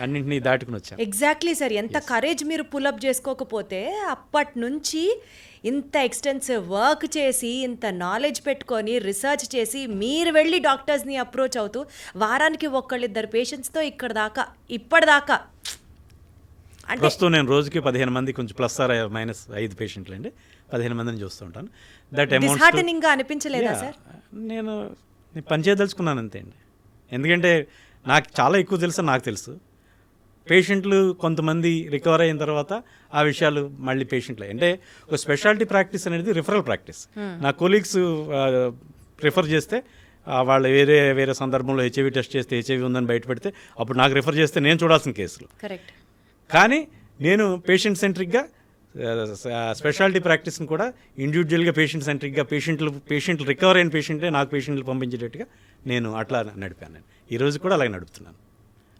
అన్నింటినీ దాటుకుని వచ్చాను. ఎగ్జాక్ట్లీ సార్, ఎంత కరేజ్ మీరు పుల్అప్ చేసుకోకపోతే అప్పటి నుంచి ఇంత ఎక్స్టెన్సివ్ వర్క్ చేసి, ఇంత నాలెడ్జ్ పెట్టుకొని, రీసెర్చ్ చేసి, మీరు వెళ్ళి డాక్టర్స్ని అప్రోచ్ అవుతూ వారానికి 1-2 పేషెంట్స్తో ఇప్పటిదాకా అంటే ప్రస్తుతం నేను రోజుకి 15 మంది, కొంచెం +-5 పేషెంట్లు అండి, 15 మందిని చూస్తూ ఉంటాను. దట్ డిస్హార్టనింగ్గా అనిపించలేదా సార్? నేను పని చేయదలుచుకున్నాను అంతే అండి. ఎందుకంటే నాకు చాలా ఎక్కువ తెలుసు, నాకు తెలుసు. పేషెంట్లు కొంతమంది రికవర్ అయిన తర్వాత ఆ విషయాలు మళ్ళీ పేషెంట్లే. అంటే ఒక స్పెషాలిటీ ప్రాక్టీస్ అనేది రిఫరల్ ప్రాక్టీస్. నా కొలీగ్స్ రిఫర్ చేస్తే వాళ్ళు వేరే సందర్భంలో హెచ్ఐవి టెస్ట్ చేస్తే హెచ్ఐవి ఉందని బయటపెడితే అప్పుడు నాకు రిఫర్ చేస్తే నేను చూడాల్సిన కేసులు. కరెక్ట్. కానీ నేను పేషెంట్ సెంట్రిక్గా స్పెషాలిటీ ప్రాక్టీస్ని కూడా ఇండివిజువల్గా పేషెంట్ సెంట్రిక్గా పేషెంట్లు రికవర్ అయిన పేషెంటే నాకు పేషెంట్లు పంపించేటట్టుగా నేను అట్లా నడిపాను. నేను ఈరోజు కూడా అలాగే నడుపుతున్నాను.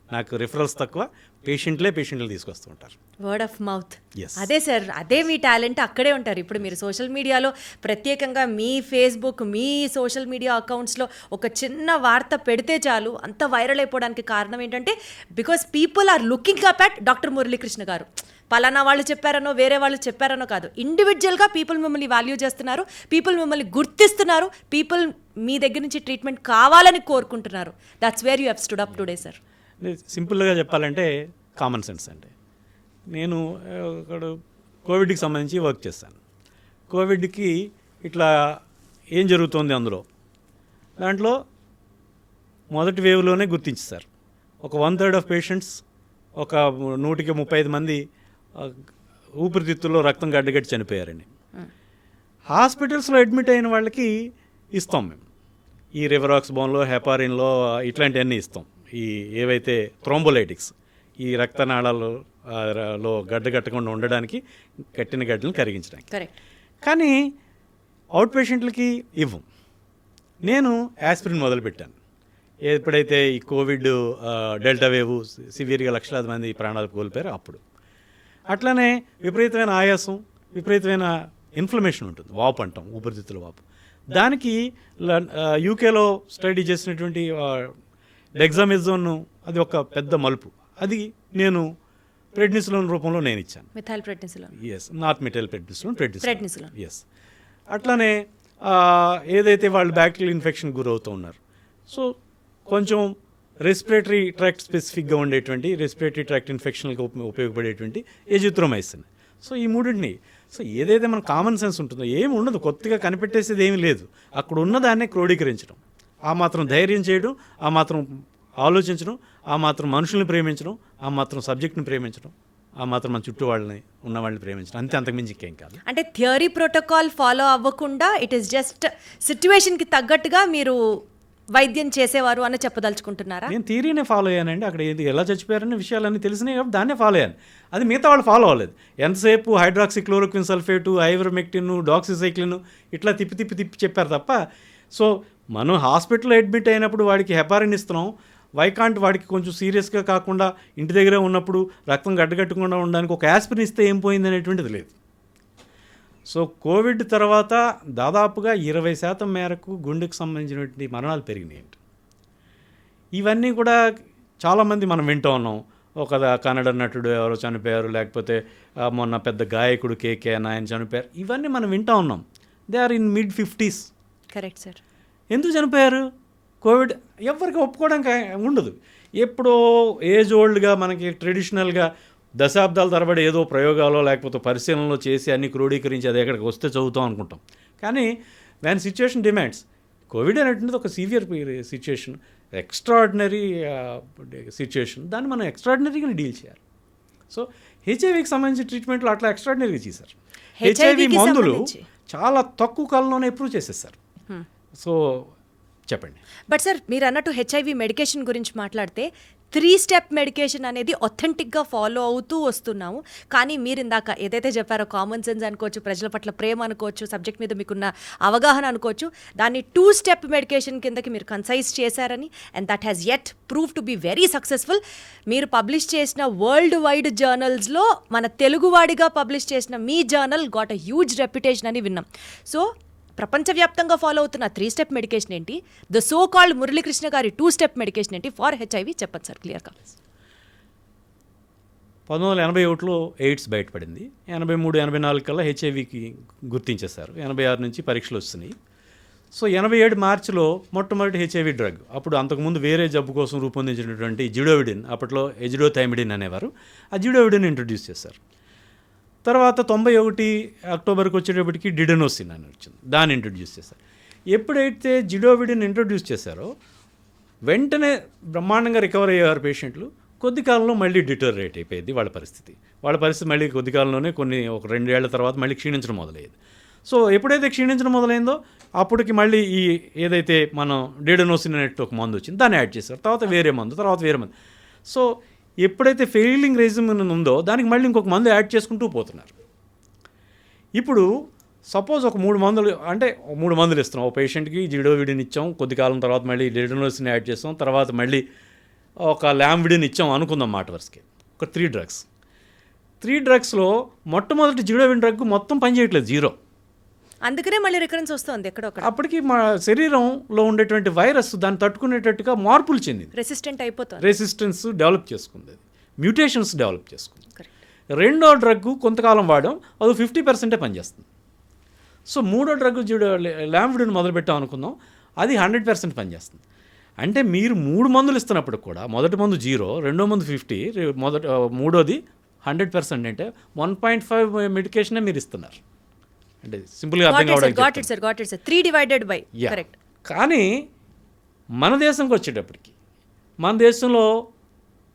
నాకు రిఫరల్స్ తక్కువ, పేషెంట్లు తీసుకొస్తూ ఉంటారు. Word of mouth. అదే సార్, అదే మీ టాలెంట్ అక్కడే ఉంటారు. ఇప్పుడు మీరు సోషల్ మీడియాలో ప్రత్యేకంగా మీ ఫేస్బుక్, మీ సోషల్ మీడియా అకౌంట్స్లో ఒక చిన్న వార్త పెడితే చాలు అంత వైరల్ అయిపోవడానికి కారణం ఏంటంటే because people are looking up at doctor Muralikrishna గారు. పలానా వాళ్ళు చెప్పారనో వేరే వాళ్ళు చెప్పారనో కాదు, ఇండివిజువల్గా పీపుల్ మిమ్మల్ని వాల్యూ చేస్తున్నారు, పీపుల్ మిమ్మల్ని గుర్తిస్తున్నారు, పీపుల్ మీ దగ్గర నుంచి ట్రీట్మెంట్ కావాలని కోరుకుంటున్నారు. That's where you have stood up today sir. సింపుల్గా చెప్పాలంటే కామన్ సెన్స్ అండి. నేను కోవిడ్కి సంబంధించి వర్క్ చేస్తాను. కోవిడ్కి ఇట్లా ఏం జరుగుతోంది అందులో, దాంట్లో మొదటి వేవ్లోనే గుర్తించారు. ఒక 1/3 ఆఫ్ పేషెంట్స్, ఒక 135 మంది ఊపిరితిత్తుల్లో రక్తం గడ్డగట్టి చనిపోయారండి. హాస్పిటల్స్లో అడ్మిట్ అయిన వాళ్ళకి ఇస్తాం మేము ఈ రివరాక్స్బోన్లో, హెపారిన్లో ఇట్లాంటివన్నీ ఇస్తాం. ఈ ఏవైతే థ్రోంబోలైటిక్స్, ఈ రక్తనాళాలలో గడ్డగట్టకుండా ఉండడానికి, కట్టిన గడ్డలను కరిగించడానికి. కానీ అవుట్ పేషెంట్లకి ఇవ్వం. నేను యాస్పిరిన్ మొదలుపెట్టాను ఎప్పుడైతే ఈ కోవిడ్ డెల్టా వేవ్ సివియర్గా లక్షలాది మంది ప్రాణాలు కోల్పోయారు అప్పుడు. అట్లనే విపరీతమైన ఆయాసం, విపరీతమైన ఇన్ఫ్లమేషన్ ఉంటుంది, వాపు అంటాం, ఊపిరితిత్తుల వాపు. దానికి యూకేలో స్టడీ చేసినటువంటి డెక్సామెజోన్, అది ఒక పెద్ద మలుపు. అది నేను ప్రెడ్నిసోలోన్ రూపంలో నేను ఇచ్చాను. Methyl prednisolone. Yes, not methyl prednisolone. Yes. అట్లానే ఏదైతే వాళ్ళు బ్యాక్టీరియల్ ఇన్ఫెక్షన్ గురవుతూ ఉన్నారు, సో కొంచెం రెస్పిరేటరీ ట్రాక్ట్ స్పెసిఫిక్గా ఉండేటువంటి, రెస్పిరేటరీ ట్రాక్ట్ ఇన్ఫెక్షన్కి ఉపయోగపడేటువంటి ఎజిత్రోమైసిన్. సో ఈ మూడింటిని, సో ఏదైతే మన కామన్ సెన్స్ ఉంటుందో, ఏమి ఉండదు, కొత్తగా కనిపెట్టేసేది ఏమీ లేదు, అక్కడ ఉన్నదాన్నే క్రోడీకరించడం. ఆ మాత్రం ధైర్యం చేయడం, ఆ మాత్రం ఆలోచించడం, ఆ మాత్రం మనుషుల్ని ప్రేమించడం, ఆ మాత్రం సబ్జెక్ట్ని ప్రేమించడం, ఆ మాత్రం మన చుట్టూ వాళ్ళని ఉన్న వాళ్ళని ప్రేమించడం, అంతే, అంతకుమించి ఇంకేం కాదు. అంటే థియరీ ప్రోటోకాల్ ఫాలో అవ్వకుండా ఇట్ ఈస్ జస్ట్ సిచ్యువేషన్కి తగ్గట్టుగా మీరు వైద్యం చేసేవారు అని చెప్పదలుచుకుంటున్నారా? నేను థియరీనే ఫాలో అయ్యానండి. అక్కడ ఏది ఎలా చచ్చిపోయారనే విషయాలన్నీ తెలిసినాయి కాబట్టి దాన్నే ఫాలో అయ్యాను. అది మిగతా వాళ్ళు ఫాలో అవ్వలేదు. ఎంతసేపు హైడ్రాక్సిక్లోరోక్విన్ సల్ఫేటు, ఐవర్మెక్టిన్, డాక్సిసైక్లిన్ ఇట్లా తిప్పి చెప్పారు తప్ప. సో మనం హాస్పిటల్లో అడ్మిట్ అయినప్పుడు వాడికి హెపారిన్ ఇస్తున్నాం, వైకాంట్ వాడికి కొంచెం సీరియస్గా కాకుండా ఇంటి దగ్గరే ఉన్నప్పుడు రక్తం గడ్డగట్టకుండా ఉండడానికి ఒక యాస్పిరిన్ ఇస్తే ఏం పోయింది అనేటువంటిది లేదు. సో కోవిడ్ తర్వాత దాదాపుగా 20% మేరకు గుండెకు సంబంధించినటువంటి మరణాలు పెరిగినాయండి. ఇవన్నీ కూడా చాలామంది మనం వింటూ ఉన్నాం. ఒక కన్నడ నటుడు ఎవరో చనిపోయారు, లేకపోతే మొన్న పెద్ద గాయకుడు కేకే అని ఆయన చనిపోయారు. ఇవన్నీ మనం వింటూ ఉన్నాం. They are in mid-50s. Correct sir. ఎందుకు చనిపోయారు? కోవిడ్ ఎవరికి ఒప్పుకోవడానికి ఉండదు. ఎప్పుడో ఏజ్ ఓల్డ్గా మనకి ట్రెడిషనల్గా దశాబ్దాల తరబడి ఏదో ప్రయోగాలు లేకపోతే పరిశీలనలో చేసి అన్ని క్రోడీకరించి అది ఎక్కడికి వస్తే చదువుతాం అనుకుంటాం. కానీ వ్యాన్ సిచ్యుయేషన్ డిమాండ్స్, కోవిడ్ అనేటువంటిది ఒక సివియర్ సిచ్యుయేషన్, ఎక్స్ట్రాడినరీ సిచ్యుయేషన్, దాన్ని మనం ఎక్స్ట్రాడినరీగా డీల్ చేయాలి. సో హెచ్ఐవికి సంబంధించిన ట్రీట్మెంట్లు అట్లా ఎక్స్ట్రాడినరీగా చేశారు. హెచ్ఐవి మందులు చాలా తక్కువ కాలంలోనే అప్రూవ్ చేసేసారు. సో చెప్పండి. బట్ సార్ మీరు అన్నట్టు హెచ్ఐవి మెడికేషన్ గురించి మాట్లాడితే 3 స్టెప్ మెడికేషన్ అనేది ఒథెంటిక్గా ఫాలో అవుతూ వస్తున్నాము. కానీ మీరు ఇందాక ఏదైతే చెప్పారో కామన్ సెన్స్ అనుకోవచ్చు, ప్రజల పట్ల ప్రేమ అనుకోవచ్చు, సబ్జెక్ట్ మీద మీకున్న అవగాహన అనుకోవచ్చు, దాన్ని 2 స్టెప్ మెడికేషన్ కిందకి మీరు కన్సైజ్ చేశారని, and that has yet prove to be very successful. మీరు పబ్లిష్ చేసిన వరల్డ్ వైడ్ జర్నల్స్లో మన తెలుగువాడిగా పబ్లిష్ చేసిన మీ journal got a huge reputation అని విన్నాం. సో ప్రపంచవ్యాప్తంగా ఫాలో అవుతున్న 3 స్టెప్ మెడికేషన్ ఏంటి, ద సో కాల్డ్ మురళీకృష్ణ గారి 2 స్టెప్ మెడికేషన్ ఏంటి ఫార్ హెచ్ఐవి చెప్పండి సార్ క్లియర్గా. 1981లో ఎయిడ్స్ బయటపడింది. 83-84 కల్లా హెచ్ఐవికి గుర్తించేశారు. 86 నుంచి పరీక్షలు వస్తున్నాయి. సో 87 మార్చిలో మొట్టమొదటి హెచ్ఐవి డ్రగ్, అప్పుడు అంతకుముందు వేరే జబ్బు కోసం రూపొందించినటువంటి జిడోవిడిన్, అప్పట్లో ఎజిడోథైమిడిన్ అనేవారు, ఆ జిడోవిడిన్ ఇంట్రడ్యూస్ చేశారు. తర్వాత 91 అక్టోబర్కి వచ్చేటప్పటికి డిడెనోసిన్ అని వచ్చింది, దాన్ని ఇంట్రడ్యూస్ చేశారు. ఎప్పుడైతే జిడోవిడిన్ ఇంట్రడ్యూస్ చేశారో వెంటనే బ్రహ్మాండంగా రికవర్ అయ్యేవారు పేషెంట్లు. కొద్ది కాలంలో మళ్ళీ డిటోరేట్ అయిపోయింది వాళ్ళ పరిస్థితి మళ్ళీ కొద్ది కాలంలోనే ఒక 2 ఏళ్ల తర్వాత మళ్ళీ క్షీణించడం మొదలయ్యేది. సో ఎప్పుడైతే క్షీణించడం మొదలైందో అప్పటికి మళ్ళీ ఈ ఏదైతే మనం డిడెనోసిన్ అనేట్టు ఒక మందు వచ్చింది దాన్ని యాడ్ చేశారు. తర్వాత వేరే మందు. సో ఎప్పుడైతే ఫెయిలింగ్ రెజిమెన్ ఉందో దానికి మళ్ళీ ఇంకొక మందు యాడ్ చేసుకుంటూ పోతున్నారు. ఇప్పుడు సపోజ్ ఒక 3 మందులు, అంటే 3 మందులు ఇస్తున్నాం ఒక పేషెంట్కి, జిడోవిడిన్ ఇచ్చాం, కొద్ది కాలం తర్వాత మళ్ళీ డిడెనోసిన్ యాడ్ చేస్తాం, తర్వాత మళ్ళీ ఒక లాంవిడిన్ ఇచ్చాం అనుకుందాం మాట వరుసకి, ఒక 3 డ్రగ్స్. 3 డ్రగ్స్లో మొట్టమొదటి జిడోవిడిన్ డ్రగ్ మొత్తం పనిచేయట్లేదు, 0. అందుకనే మళ్ళీ రికరెన్స్ వస్తుంది ఎక్కడొక్కడ. అప్పటికి మా శరీరంలో ఉండేటువంటి వైరస్ దాన్ని తట్టుకునేటట్టుగా మార్పులు చెందింది, రెసిస్టెంట్ అయిపోతుంది, రెసిస్టెన్స్ డెవలప్ చేసుకుంది, మ్యూటేషన్స్ డెవలప్ చేసుకుంది. రెండో డ్రగ్ కొంతకాలం వాడడం, అది 50% పనిచేస్తుంది. సో మూడో డ్రగ్ లాంవిడిన్ మొదలుపెట్టాం అనుకుందాం, అది 100% పనిచేస్తుంది. అంటే మీరు 3 మందులు ఇస్తున్నప్పుడు కూడా మొదటి మందు 0, రెండో మందు 50, మూడోది 100%, అంటే 1.5 మెడికేషనే మీరు ఇస్తున్నారు. అంటే సింపుల్గా అర్థం కావడానికి 3 డివైడెడ్ బై కరెక్ట్. కానీ మన దేశంకి వచ్చేటప్పటికి, మన దేశంలో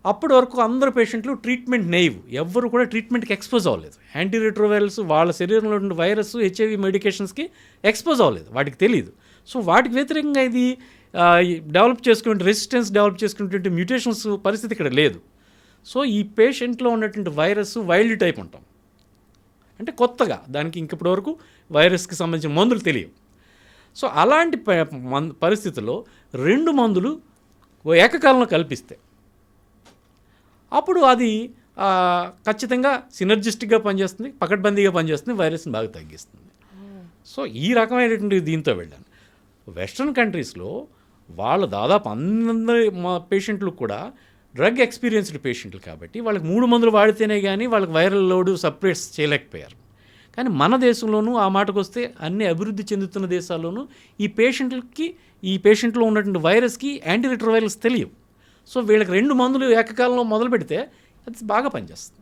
అప్పటి వరకు అందరు పేషెంట్లు ట్రీట్మెంట్ నెయివ్, ఎవ్వరు కూడా ట్రీట్మెంట్కి ఎక్స్పోజ్ అవ్వలేదు. యాంటీరిట్రోవైరల్స్ వాళ్ళ శరీరంలో ఉన్న వైరస్ హెచ్ఐవి మెడికేషన్స్కి ఎక్స్పోజ్ అవ్వలేదు, వాటికి తెలియదు. సో వాటికి వ్యతిరేకంగా ఇది డెవలప్ చేసుకునే రెసిస్టెన్స్ డెవలప్ చేసుకునేటువంటి మ్యూటేషన్స్ పరిస్థితి ఇక్కడ లేదు. సో ఈ పేషెంట్లో ఉన్నటువంటి వైరస్ వైల్డ్ టైప్ ఉంటాం, అంటే కొత్తగా, దానికి ఇంకప్పటి వరకు వైరస్కి సంబంధించిన మందులు తెలియవు. సో అలాంటి పరిస్థితుల్లో 2 మందులు ఏకకాలంలో కల్పిస్తే అప్పుడు అది ఖచ్చితంగా సినర్జిస్టిక్గా పనిచేస్తుంది, పకడ్బందీగా పనిచేస్తుంది, వైరస్ని బాగా తగ్గిస్తుంది. సో ఈ రకమైనటువంటి దీంతో వెళ్ళాను. వెస్ట్రన్ కంట్రీస్లో వాళ్ళ దాదాపు అందరి పేషెంట్లు కూడా డ్రగ్ ఎక్స్పీరియన్స్డ్ పేషెంట్లు కాబట్టి వాళ్ళకి 3 మందులు వాడితేనే కానీ వాళ్ళకి వైరల్ లోడ్ సప్రెస్ చేయలేకపోయారు. కానీ మన దేశంలోనూ ఆ మాటకు వస్తే అన్ని అభివృద్ధి చెందుతున్న దేశాల్లోనూ ఈ పేషెంట్లో ఉన్నటువంటి వైరస్కి యాంటీరిట్రోవైరల్స్ తెలియవు. సో వీళ్ళకి 2 మందులు ఏకకాలంలో మొదలు పెడితే అది బాగా పనిచేస్తుంది.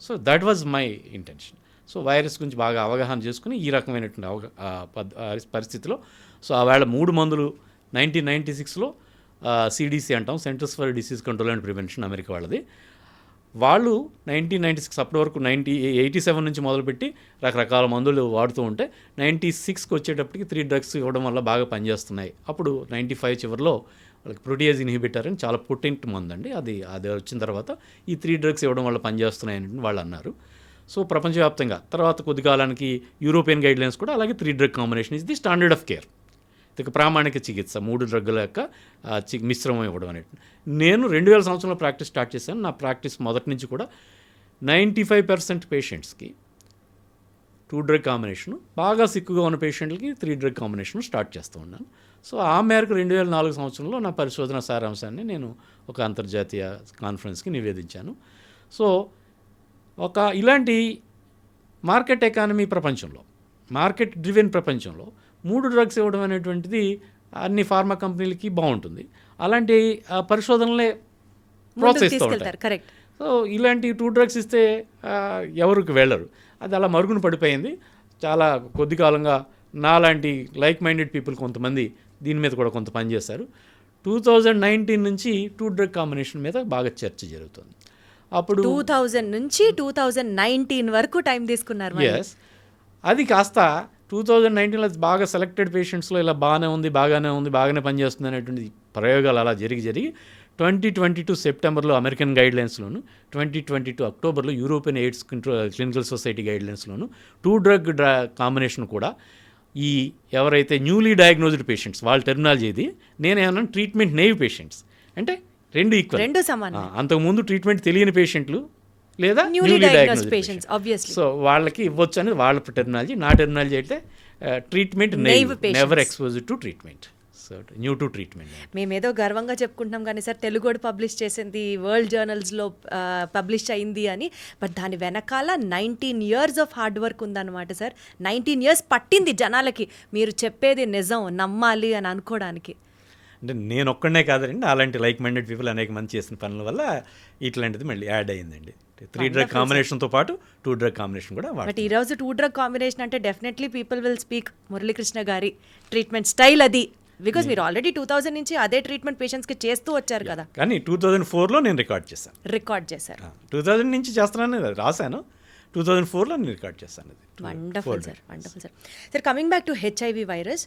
So that was my intention. So virus గురించి బాగా అవగాహన చేసుకుని ఈ రకమైనటువంటి పరిస్థితిలో సో ఆవేళ 3 మందులు 1996లో CDC అంటాం, centres for disease control and prevention, America వాళ్ళది. వాళ్ళు 1996 అప్పటి వరకు 87 నుంచి మొదలుపెట్టి రకరకాల మందులు వాడుతూ ఉంటే 96కి వచ్చేటప్పటికి 3 డ్రగ్స్ ఇవ్వడం వల్ల బాగా పనిచేస్తున్నాయి. అప్పుడు 95 చివరిలో వాళ్ళకి ప్రోటీయేజ్ ఇన్హిబిటర్ అని చాలా పొటెంట్ మందు అండి, అది వచ్చిన తర్వాత ఈ 3 డ్రగ్స్ ఇవ్వడం వల్ల పనిచేస్తున్నాయని వాళ్ళు అన్నారు. సో ప్రపంచవ్యాప్తంగా తర్వాత కొద్ది కాలానికి యూరోపియన్ గైడ్లైన్స్ కూడా అలాగే 3 drug combination is the standard of care, ఇక ప్రామాణిక చికిత్స, 3 డ్రగ్గుల యొక్క మిశ్రమం ఇవ్వడం అనేది. నేను 2000 సంవత్సరంలో ప్రాక్టీస్ స్టార్ట్ చేశాను. నా ప్రాక్టీస్ మొదటి నుంచి కూడా 95% పేషెంట్స్కి 2 డ్రగ్ కాంబినేషను, బాగా సిక్కుగా ఉన్న పేషెంట్లకి 3 డ్రగ్ కాంబినేషన్ స్టార్ట్ చేస్తూ ఉన్నాను. సో ఆ మేరకు 2004 సంవత్సరంలో నా పరిశోధన సారాంశాన్ని నేను ఒక అంతర్జాతీయ కాన్ఫరెన్స్కి నివేదించాను. సో ఇలాంటి మార్కెట్ ఎకానమీ ప్రపంచంలో, మార్కెట్ డ్రివెన్ ప్రపంచంలో 3 డ్రగ్స్ ఇవ్వడం అనేటువంటిది అన్ని ఫార్మా కంపెనీలకి బాగుంటుంది. అలాంటి పరిశోధనలే ప్రోత్సహిస్తూ ఉంటారు. కరెక్ట్. సో ఇలాంటి 2 డ్రగ్స్ ఇస్తే ఎవరికి వెళ్ళరు, అది అలా మరుగున పడిపోయింది. చాలా కొద్ది కాలంగా నాలాంటి లైక్ మైండెడ్ పీపుల్ కొంతమంది దీని మీద కూడా కొంత పని చేశారు. 2019 నుంచి 2 డ్రగ్ కాంబినేషన్ మీద బాగా చర్చ జరుగుతుంది. అప్పుడు 2000 నుంచి 2019 వరకు టైం తీసుకున్నారు. ఎస్, అది కాస్త 2019లో బాగా సెలెక్టెడ్ పేషెంట్స్లో ఇలా బాగానే పనిచేస్తుంది అనేటువంటి ప్రయోగాలు అలా జరిగి 2022 సెప్టెంబర్లో అమెరికన్ గైడ్లైన్స్లోను, 2022 అక్టోబర్లో యూరోపియన్ ఎయిడ్స్ క్లినికల్ సొసైటీ గైడ్లైన్స్లోను 2 డ్రగ్ కాంబినేషన్ కూడా ఈ ఎవరైతే న్యూలీ డయాగ్నోజ్డ్ పేషెంట్స్, వాళ్ళ టెర్మినాలజీ ఇది, నేనేమన్నా ట్రీట్మెంట్ నేవ్ పేషెంట్స్ అంటే రెండు సమానం, అంతకుముందు ట్రీట్మెంట్ తెలియని పేషెంట్లు లేదా newly diagnosed patients obviously. So వాళ్ళకి ఇవ్వచ్చు అనేది వాళ్ళ టెర్మినాలజీ. నా టెర్మినాలజీ అయితే treatment never expose to treatment, so new to treatment. మేమేదో గర్వంగా చెప్పుకుంటున్నాం కానీ సార్, తెలుగు పబ్లిష్ చేసింది వరల్డ్ జర్నల్స్లో పబ్లిష్ అయింది అని, బట్ దాని వెనకాల 19 years ఆఫ్ హార్డ్ వర్క్ ఉందన్నమాట సార్. 19 years పట్టింది జనాలకి మీరు చెప్పేది నిజం నమ్మాలి అని అనుకోవడానికి. అంటే నేను ఒక్కడనే కాదండి, అలాంటి లైక్ మైండెడ్ పీపుల్ అనేక మంది చేసిన పనుల వల్ల ఇట్లాంటిది మళ్ళీ యాడ్ అయ్యిందండి. 3 డ్రగ్ కాంబినేషన్తో పాటు 2 డ్రగ్ కాంబినేషన్ కూడా. బట్ ఈరోజు 2 డ్రగ్ కాంబినేషన్ అంటే definitely people will speak Muralikrishna గారి ట్రీట్మెంట్ స్టైల్ అది, బికాజ్ మీరు ఆల్రెడీ 2000 నుంచి అదే ట్రీట్మెంట్ పేషెంట్స్కి చేస్తూ వచ్చారు కదా. కానీ 2004లో నేను రికార్డ్ చేశాను. 2000 నుంచి చేస్తున్నాను, రాశాను, 2004లో నేను రికార్డ్ చేశాను. Wonderful sir. Sir coming back to HIV virus,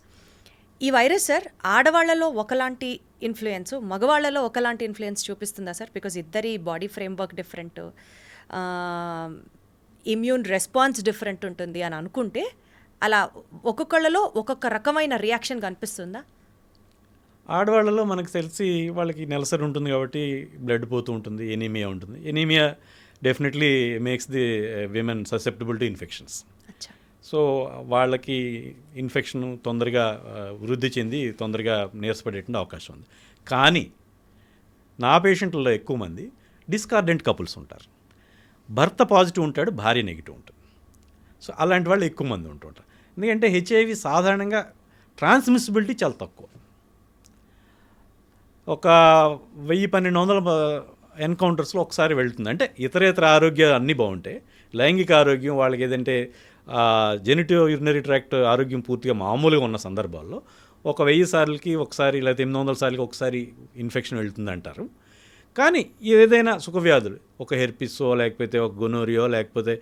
ఈ వైరస్ సార్ ఆడవాళ్లలో ఒకలాంటి ఇన్ఫ్లుయెన్స్, మగవాళ్లలో ఒకలాంటి ఇన్ఫ్లుయెన్స్ చూపిస్తుందా సార్? బికాజ్ ఇద్దరి body framework different, immune response different ఉంటుంది అని అనుకుంటే అలా ఒక్కొక్కళ్ళలో ఒక్కొక్క రకమైన రియాక్షన్ కనిపిస్తుందా? ఆడవాళ్ళలో మనకు తెలిసి వాళ్ళకి నెలసరి ఉంటుంది కాబట్టి బ్లడ్ పోతూ ఉంటుంది, ఎనీమియా ఉంటుంది. Anaemia definitely makes the women susceptible to infections. So వాళ్ళకి ఇన్ఫెక్షన్ తొందరగా వృద్ధి చెంది తొందరగా నీరసపడేటువంటి అవకాశం ఉంది. కానీ నా పేషెంట్లలో ఎక్కువ మంది డిస్కార్డెంట్ కపుల్స్ ఉంటారు. భర్త పాజిటివ్ ఉంటాడు, భార్య నెగిటివ్ ఉంటుంది. సో అలాంటి వాళ్ళు ఎక్కువ మంది ఉంటుంటారు. ఎందుకంటే హెచ్ఐవి సాధారణంగా ట్రాన్స్మిసిబిలిటీ చాలా తక్కువ. ఒక 1000-1200 ఎన్కౌంటర్స్లో ఒకసారి వెళ్తుంది. అంటే ఇతరేతర ఆరోగ్యాలు అన్నీ బాగుంటాయి, లైంగిక ఆరోగ్యం వాళ్ళకి ఏదంటే జెనిటివ్ యూరినరీ ట్రాక్ట్ ఆరోగ్యం పూర్తిగా మామూలుగా ఉన్న సందర్భాల్లో ఒక 1000 సార్లకి ఒకసారి లేదా 800 సార్లకి ఒకసారి ఇన్ఫెక్షన్ వెళ్తుంది అంటారు. కానీ ఏదైనా సుఖవ్యాధులు, ఒక హెర్పిసో లేకపోతే ఒక గొనోరియో లేకపోతే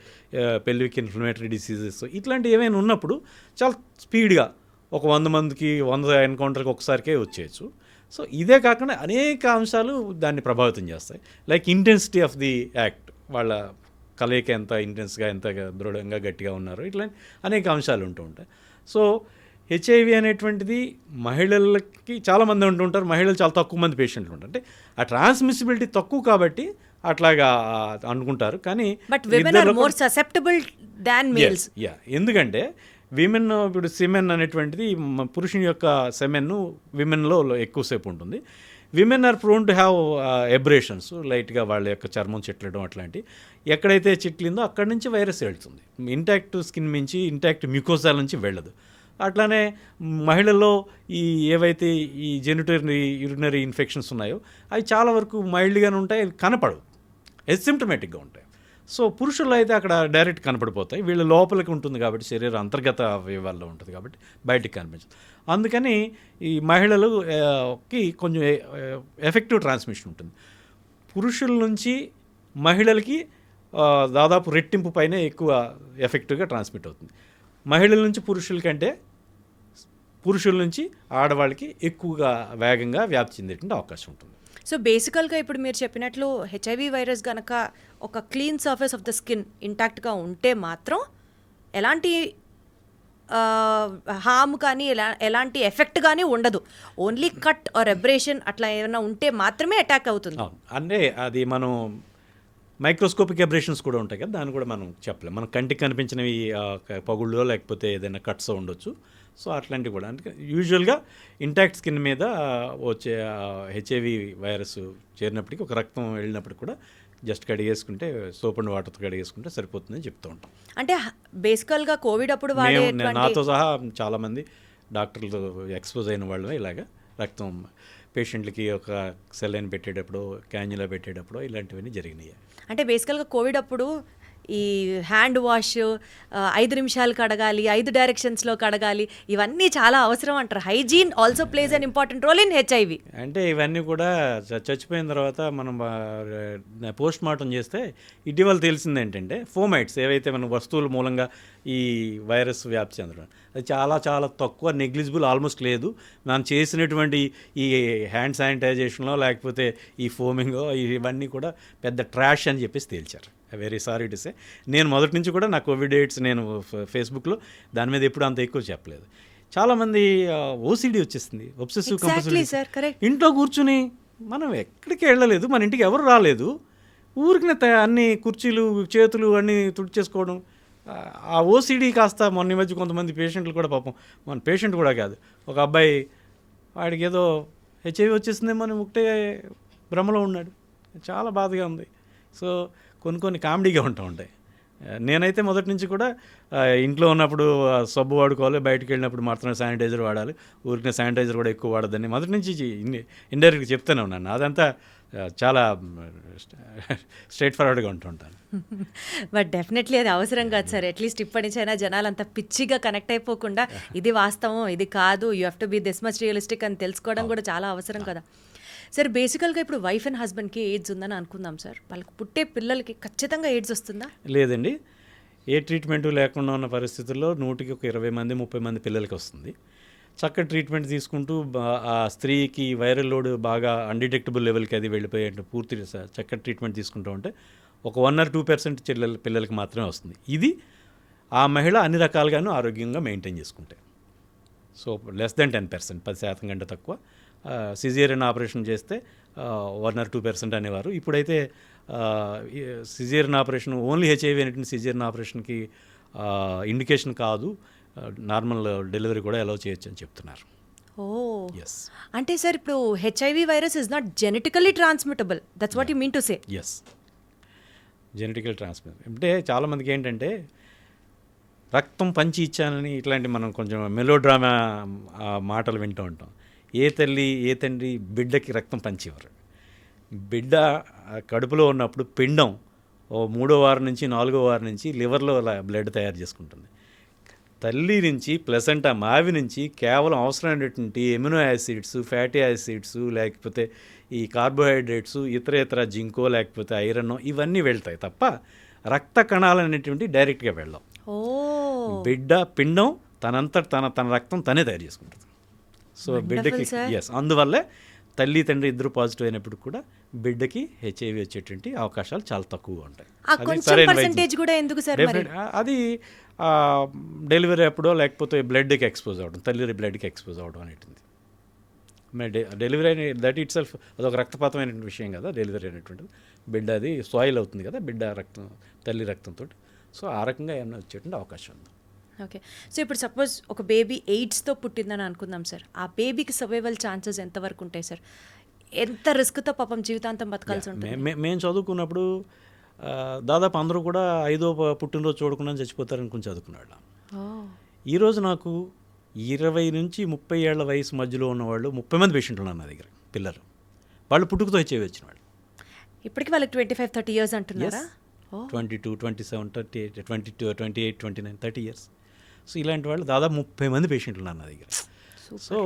పెల్విక్ ఇన్ఫ్లమేటరీ డిసీజెస్ ఇట్లాంటివి ఏమైనా ఉన్నప్పుడు చాలా స్పీడ్గా ఒక 100 మందికి 100 ఎన్కౌంటర్కి ఒకసారికే వచ్చేయచ్చు. సో ఇదే కాకుండా అనేక అంశాలు దాన్ని ప్రభావితం చేస్తాయి. Like intensity of the act, వాళ్ళ కలయిక ఎంత ఇంటెన్స్గా ఎంత దృఢంగా గట్టిగా ఉన్నారు, ఇట్లాంటి అనేక అంశాలు ఉంటూ ఉంటాయి. సో హెచ్ఐవి అనేటువంటిది మహిళలకి చాలామంది ఉంటుంటారు, మహిళలు చాలా తక్కువ మంది పేషెంట్లు ఉంటారు. అంటే ఆ ట్రాన్స్మిసిబిలిటీ తక్కువ కాబట్టి అట్లాగా అనుకుంటారు. కానీ ఎందుకంటే విమెన్ ఇప్పుడు సిమెన్ అనేటువంటిది పురుషుని యొక్క సెమెన్ను విమెన్లో ఎక్కువసేపు ఉంటుంది. Women are prone to have abrasions, లైట్గా వాళ్ళ యొక్క చర్మం చిట్లడం అట్లాంటి. ఎక్కడైతే చిట్లిందో అక్కడి నుంచి వైరస్ వెళ్తుంది, ఇంటాక్ట్ స్కిన్ నుంచి ఇంటాక్ట్ మ్యూకోసాల నుంచి వెళ్ళదు. అట్లానే మహిళల్లో ఈ ఏవైతే ఈ జెనిటరీ యూరినరీ ఇన్ఫెక్షన్స్ ఉన్నాయో అవి చాలా వరకు మైల్డ్గానే ఉంటాయి, అవి కనపడవు, ఎసిమ్టమేటిక్గా ఉంటాయి. సో పురుషుల్లో అయితే అక్కడ డైరెక్ట్ కనపడిపోతాయి, వీళ్ళ లోపలికి ఉంటుంది కాబట్టి శరీర అంతర్గత అవయవాల్లో ఉంటుంది కాబట్టి బయటికి కనిపించదు. అందుకని ఈ మహిళలు కి కొంచెం ఎఫెక్టివ్ ట్రాన్స్మిషన్ ఉంటుంది. పురుషుల నుంచి మహిళలకి దాదాపు రెట్టింపు పైన ఎక్కువ ఎఫెక్టివ్గా ట్రాన్స్మిట్ అవుతుంది. మహిళల నుంచి పురుషుల కంటే పురుషుల నుంచి ఆడవాళ్ళకి ఎక్కువగా వేగంగా వ్యాప్తి చెందేటువంటి అవకాశం ఉంటుంది. సో బేసికల్గా ఇప్పుడు మీరు చెప్పినట్లు హెచ్ఐవి వైరస్ కనుక ఒక clean surface of the skin ఇంటాక్ట్గా ఉంటే మాత్రం ఎలాంటి హామ్ కానీ ఎలాంటి ఎఫెక్ట్ కానీ ఉండదు. ఓన్లీ కట్ ఆర్ ఎబ్రేషన్ అట్లా ఏమైనా ఉంటే మాత్రమే అటాక్ అవుతుంది. అంటే అది మనం మైక్రోస్కోపిక్ ఎబ్రేషన్స్ కూడా ఉంటాయి కదా, దాన్ని కూడా మనం చెప్పలేం. మన కంటికి కనిపించినవి పగుళ్ళో లేకపోతే ఏదైనా కట్స్ ఉండొచ్చు. సో అట్లాంటివి కూడా అంటే యూజువల్గా ఇంటాక్ట్ స్కిన్ మీద వచ్చే హెచ్ఐవి వైరస్ చేరినప్పటికీ ఒక రక్తం వెళ్ళినప్పటికి కూడా జస్ట్ కడిగేసుకుంటే సోప్ అండ్ వాటర్తో కడిగేసుకుంటే సరిపోతుందని చెప్తూ ఉంటాం. అంటే బేసికల్గా కోవిడ్ అప్పుడు నాతో సహా చాలామంది డాక్టర్లతో ఎక్స్పోజ్ అయిన వాళ్ళు ఇలాగా రక్తం పేషెంట్లకి ఒక సెలైన్ పెట్టేటప్పుడు క్యాన్యులా పెట్టేటప్పుడు ఇలాంటివన్నీ జరిగినాయి. అంటే బేసికల్గా కోవిడ్ అప్పుడు ఈ హ్యాండ్ వాష్ 5 నిమిషాలు కడగాలి, 5 డైరెక్షన్స్లో కడగాలి, ఇవన్నీ చాలా అవసరం అంటారు. Hygiene also plays an important role in HIV. అంటే ఇవన్నీ కూడా చచ్చిపోయిన తర్వాత మనం పోస్ట్ మార్టం చేస్తే ఇటీవల తెలిసింది ఏంటంటే ఫోమైట్స్ ఏవైతే మన వస్తువుల మూలంగా ఈ వైరస్ వ్యాప్తి చెందడం అది చాలా చాలా తక్కువ, నెగ్లిజిబుల్, ఆల్మోస్ట్ లేదు. మనం చేసినటువంటి ఈ హ్యాండ్ శానిటైజేషన్లో లేకపోతే ఈ ఫోమింగో ఇవన్నీ కూడా పెద్ద ట్రాష్ అని చెప్పేసి తేల్చారు. Very sorry to say. నేను మొదటి నుంచి కూడా నా కోవిడ్ ఎయిడ్స్ నేను ఫేస్బుక్లో దాని మీద ఎప్పుడు అంత ఎక్కువ చెప్పలేదు. చాలామంది ఓసిడి వచ్చేసింది, ఒబ్సెసివ్ కంపల్సివ్. ఇంట్లో కూర్చుని మనం ఎక్కడికి వెళ్ళలేదు, మన ఇంటికి ఎవరు రాలేదు, ఊరికి అన్ని కుర్చీలు చేతులు అన్నీ తుడిచేసుకోవడం. ఆ ఓసిడి కాస్త మొన్న మధ్య కొంతమంది పేషెంట్లు కూడా పాపం, మన పేషెంట్ కూడా కాదు, ఒక అబ్బాయి వాడికి ఏదో హెచ్ఐవి వచ్చేసిందేమో అని ఒకటే భ్రమలో ఉన్నాడు. చాలా బాధగా ఉంది. సో కొన్ని కామెడీగా ఉంటాయి. నేనైతే మొదటి నుంచి కూడా ఇంట్లో ఉన్నప్పుడు సబ్బు వాడుకోవాలి, బయటకు వెళ్ళినప్పుడు మాత్రమే శానిటైజర్ వాడాలి, ఊరికే శానిటైజర్ కూడా ఎక్కువ వాడద్దని మొదటి నుంచి ఇండైరెక్ట్గా చెప్తూనే ఉన్నాను. అదంతా చాలా స్ట్రైట్ ఫార్వర్డ్గా ఉంటుంటాను. బట్ డెఫినెట్లీ అది అవసరం కాదు సార్. అట్లీస్ట్ ఇప్పటి నుంచి అయినా జనాలు అంత పిచ్చిగా కనెక్ట్ అయిపోకుండా ఇది వాస్తవం ఇది కాదు, you have to be this much realistic అని తెలుసుకోవడం కూడా చాలా అవసరం కదా సార్. బేసికల్గా ఇప్పుడు వైఫ్ అండ్ హస్బెండ్కి ఎయిడ్స్ ఉందని అనుకుందాం సార్, వాళ్ళకి పుట్టే పిల్లలకి ఖచ్చితంగా ఎయిడ్స్ వస్తుందా? లేదండి, ఏ ట్రీట్మెంటు లేకుండా ఉన్న పరిస్థితుల్లో 100కి ఒక 20 మంది 30 మంది పిల్లలకి వస్తుంది. చక్కటి ట్రీట్మెంట్ తీసుకుంటూ ఆ స్త్రీకి వైరల్ లోడ్ బాగా అన్డిటెక్టబుల్ లెవెల్కి అది వెళ్ళిపోయే పూర్తి చక్కటి ట్రీట్మెంట్ తీసుకుంటూ ఉంటే ఒక 1 or 2% పిల్లలకి మాత్రమే వస్తుంది. ఇది ఆ మహిళ అన్ని రకాలుగాను ఆరోగ్యంగా మెయింటైన్ చేసుకుంటే. సో లెస్ దెన్ 10%, 10% కంటే తక్కువ. సిజేరియన్ ఆపరేషన్ చేస్తే 1 or 2% అనేవారు. ఇప్పుడైతే సిజేరియన్ ఆపరేషన్ ఓన్లీ హెచ్ఐవి అనేటువంటి సిజేరియన్ ఆపరేషన్కి ఇండికేషన్ కాదు, నార్మల్ డెలివరీ కూడా అలౌ చేయొచ్చు అని చెప్తున్నారు. ఎస్ అంటే సార్ ఇప్పుడు HIV virus is not genetically transmittable, that's what you mean to say? Yes, genetical transmit అంటే చాలామందికి ఏంటంటే రక్తం పంచి ఇచ్చానని ఇట్లాంటి మనం కొంచెం మెలోడ్రామా మాటలు వింటూ ఉంటాం. ఏ తల్లి ఏ తండ్రి బిడ్డకి రక్తం పంచివ్వరు. బిడ్డ కడుపులో ఉన్నప్పుడు పిండం 3వ వారం నుంచి 4వ వారం నుంచి లివర్లో బ్లడ్ తయారు చేసుకుంటుంది. తల్లి నుంచి ప్లసెంటా మావి నుంచి కేవలం అవసరమైనటువంటి ఎమినో యాసిడ్స్, ఫ్యాటీ యాసిడ్స్, లేకపోతే ఈ కార్బోహైడ్రేట్స్, ఇతర జింకో లేకపోతే ఐరన్ ఇవన్నీ వెళ్తాయి తప్ప రక్త కణాలు అనేటువంటి డైరెక్ట్గా వెళ్ళాం. బిడ్డ పిండం తన రక్తం తనే తయారు చేసుకుంటుంది. సో బిడ్డకి అందువల్లే తల్లి తండ్రి ఇద్దరు పాజిటివ్ అయినప్పుడు కూడా బిడ్డకి హెచ్ఐవి వచ్చేటువంటి అవకాశాలు చాలా తక్కువగా ఉంటాయి. అది డెలివరీ అప్పుడో లేకపోతే బ్లడ్కి ఎక్స్పోజ్ అవ్వడం, తల్లి బ్లడ్కి ఎక్స్పోజ్ అవ్వడం అనేటువంటిది. డెలివరీ అనే దట్ ఇట్ సెల్ఫ్ అదొక రక్తపాతమైన విషయం కదా. డెలివరీ అనేటువంటిది బిడ్డ అది సాయిల్ అవుతుంది కదా బిడ్డ రక్తం తల్లి రక్తంతో. సో ఆ రకంగా ఏమైనా వచ్చేటువంటి అవకాశం ఉంది. ఓకే, సో ఇప్పుడు సపోజ్ ఒక బేబీ ఎయిడ్స్తో పుట్టిందని అనుకుందాం సార్, ఆ బేబీకి సర్వైవల్ ఛాన్సెస్ ఎంతవరకు ఉంటాయి సార్? ఎంత రిస్క్తో పాపం జీవితాంతం బతకాల్సి ఉంటుంది? మేము చదువుకున్నప్పుడు దాదాపు అందరూ కూడా 5వ పుట్టినరోజు చూడకుండా చచ్చిపోతారనుకుని చదువుకున్నాడు. ఈరోజు నాకు 20 నుంచి 30 ఏళ్ల వయసు మధ్యలో ఉన్నవాళ్ళు 30 మంది పేషెంట్లు ఉన్నారు నా దగ్గర, పిల్లలు. వాళ్ళు పుట్టుకతో హెచ్ఐవి వచ్చిన వాళ్ళు. ఇప్పటికి వాళ్ళకి 25-30 years అంటున్నారా? 22, 27, 38, 22, 28, 29, 30 years. సో ఇలాంటి వాళ్ళు దాదాపు 30 మంది పేషెంట్లు ఉన్నారు నా దగ్గర. సో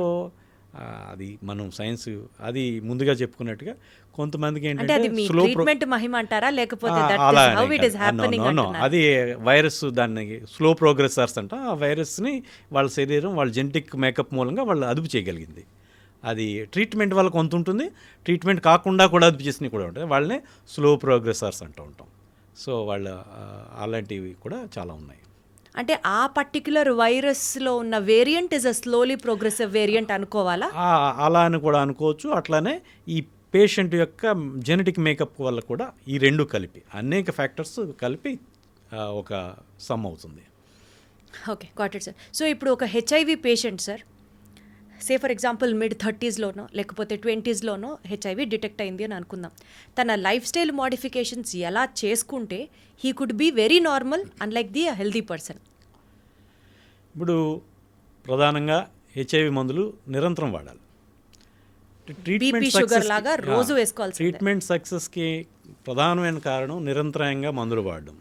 అది మనం సైన్స్ అది ముందుగా చెప్పుకున్నట్టుగా కొంతమందికి అంటే అది మీ స్లో ట్రీట్మెంట్ మహిమ అంటారా లేకపోతే అలా how it is happening అంటున్నారా? అది వైరస్ దాన్ని స్లో ప్రోగ్రెసర్స్ అంట. ఆ వైరస్ని వాళ్ళ శరీరం వాళ్ళ జెనెటిక్ మేకప్ మూలంగా వాళ్ళు అదుపు చేయగలిగింది. అది ట్రీట్మెంట్ వల్ల కొంత ఉంటుంది, ట్రీట్మెంట్ కాకుండా కూడా అదుపు చేసినవి కూడా ఉంటాయి. వాళ్ళనే స్లో ప్రోగ్రెసర్స్ అంటూ ఉంటాం. సో వాళ్ళ అలాంటివి కూడా చాలా ఉన్నాయి. అంటే ఆ పర్టిక్యులర్ వైరస్లో ఉన్న variant is a slowly progressive variant అనుకోవాలా? అలా అని కూడా అనుకోవచ్చు. అట్లానే ఈ పేషెంట్ యొక్క జెనెటిక్ మేకప్ వల్ల కూడా ఈ రెండు కలిపి అనేక ఫ్యాక్టర్స్ కలిపి ఒక సమ్ అవుతుంది. Okay, got it sir. So ఇప్పుడు ఒక HIV patient sir, say for example mid 30sలోనో లేకపోతే 20sలోనో హెచ్ఐవి డిటెక్ట్ అయింది అని అనుకుందాం. తన లైఫ్ స్టైల్ మోడిఫికేషన్స్ ఎలా చేసుకుంటే he could be very normal unlike the healthy person? ఇప్పుడు ప్రధానంగా హెచ్ఐవి మందులు నిరంతరం వాడాలి. బీపీ షుగర్ లాగా రోజు వేసుకోవాలి. ట్రీట్మెంట్ సక్సెస్కి ప్రధానమైన కారణం నిరంతరంగా మందులు వాడడం.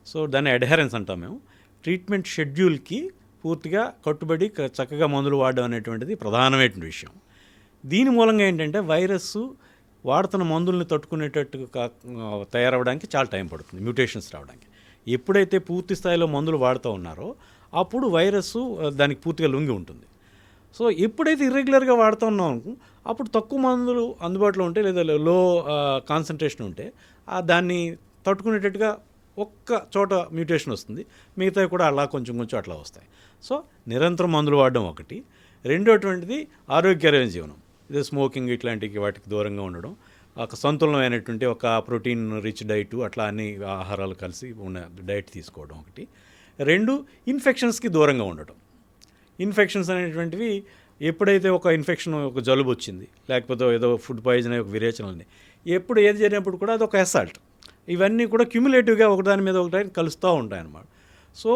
సో దాన్ని అడ్హెరెన్స్ అంటాం మేము. ట్రీట్మెంట్ షెడ్యూల్కి పూర్తిగా కట్టుబడి చక్కగా మందులు వాడడం అనేటువంటిది ప్రధానమైన విషయం. దీని మూలంగా ఏంటంటే వైరస్ వాడుతున్న మందుల్ని తట్టుకునేటట్టు తయారవడానికి చాలా టైం పడుతుంది, మ్యూటేషన్స్ రావడానికి. ఎప్పుడైతే పూర్తి స్థాయిలో మందులు వాడుతూ ఉన్నారో అప్పుడు వైరస్ దానికి పూర్తిగా లొంగి ఉంటుంది. సో ఎప్పుడైతే ఇర్రెగ్యులర్గా వాడుతూ ఉన్నాం అప్పుడు తక్కువ మందులు అందుబాటులో ఉంటే లేదా లో కాన్సన్ట్రేషన్ ఉంటే దాన్ని తట్టుకునేటట్టుగా ఒక్క చోట మ్యూటేషన్ వస్తుంది, మిగతావి కూడా అలా కొంచెం కొంచెం అట్లా వస్తాయి. సో నిరంతరం మందులు వాడడం ఒకటి. రెండోటువంటిది ఆరోగ్యకరమైన జీవనం, ఇదే స్మోకింగ్ ఇట్లాంటివి వాటికి దూరంగా ఉండడం, ఒక సంతులనమైనటువంటి ఒక ప్రోటీన్ రిచ్ డైట్ అట్లా అన్ని ఆహారాలు కలిసి ఉన్న డైట్ తీసుకోవడం ఒకటి. రెండు, ఇన్ఫెక్షన్స్కి దూరంగా ఉండటం. ఇన్ఫెక్షన్స్ అనేటువంటివి ఎప్పుడైతే ఒక ఇన్ఫెక్షన్ ఒక జలుబు వచ్చింది లేకపోతే ఏదో ఫుడ్ పాయిజన్ అయ్యి ఒక విరేచనలు ఎప్పుడు ఏది జరిగినప్పుడు కూడా అది ఒక అసాల్ట్, ఇవన్నీ కూడా క్యుములేటివ్గా ఒకదాని మీద ఒకటి కలుస్తూ ఉంటాయి అన్నమాట. సో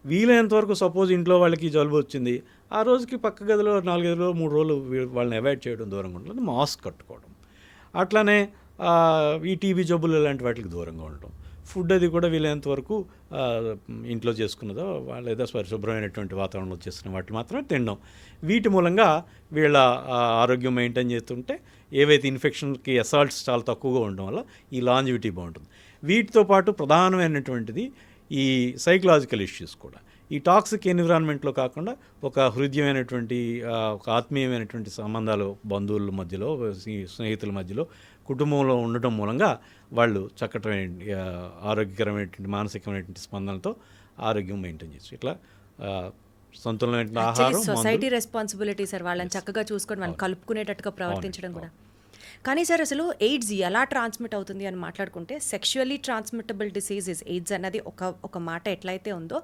వీలైనంత వరకు సపోజ్ ఇంట్లో వాళ్ళకి జలుబు వచ్చింది, ఆ రోజుకి పక్క గదిలో 4 గదిలో 3 రోజులు వాళ్ళని అవాయిడ్ చేయడం, దూరంగా ఉండడం, మాస్క్ కట్టుకోవడం. అట్లానే ఈ టీబీ జబ్బులు ఇలాంటి వాటికి దూరంగా ఉండటం. ఫుడ్ అది కూడా వీలైనంత వరకు ఇంట్లో చేసుకున్నదో లేదా పరిశుభ్రమైనటువంటి వాతావరణంలో చేసుకున్న వాటిని మాత్రమే తినడం. వీటి మూలంగా వీళ్ళ ఆరోగ్యం మెయింటైన్ చేస్తుంటే ఏవైతే ఇన్ఫెక్షన్కి అసాల్ట్స్ చాలా తక్కువగా ఉండడం వల్ల ఈ లాంజివిటీ బాగుంటుంది. వీటితో పాటు ప్రధానమైనటువంటిది ఈ సైకలాజికల్ ఇష్యూస్ కూడా. ఈ టాక్సిక్ ఎన్విరాన్మెంట్లో కాకుండా ఒక హృదయమైనటువంటి ఒక ఆత్మీయమైనటువంటి సంబంధాలు బంధువుల మధ్యలో, స్నేహితుల మధ్యలో, కుటుంబంలో ఉండటం మూలంగా వాళ్ళు చక్కటమైన ఆరోగ్యకరమైనటువంటి మానసికమైనటువంటి స్పందనలతో ఆరోగ్యం మెయింటైన్ చేయొచ్చు. ఇట్లా సంతులమైన ఆహారం, సొసైటీ రెస్పాన్సిబిలిటీ సార్, వాళ్ళని చక్కగా చూసుకొని వాళ్ళని కలుపుకునేటట్టుగా ప్రవర్తించడం కూడా. కానీ సార్ అసలు ఎయిడ్స్ ఎలా ట్రాన్స్మిట్ అవుతుంది అని మాట్లాడుకుంటే సెక్షువల్లీ ట్రాన్స్మిటబుల్ డిసీజెస్ ఎయిడ్స్ అన్నది ఒక మాట ఎట్లయితే ఉందో,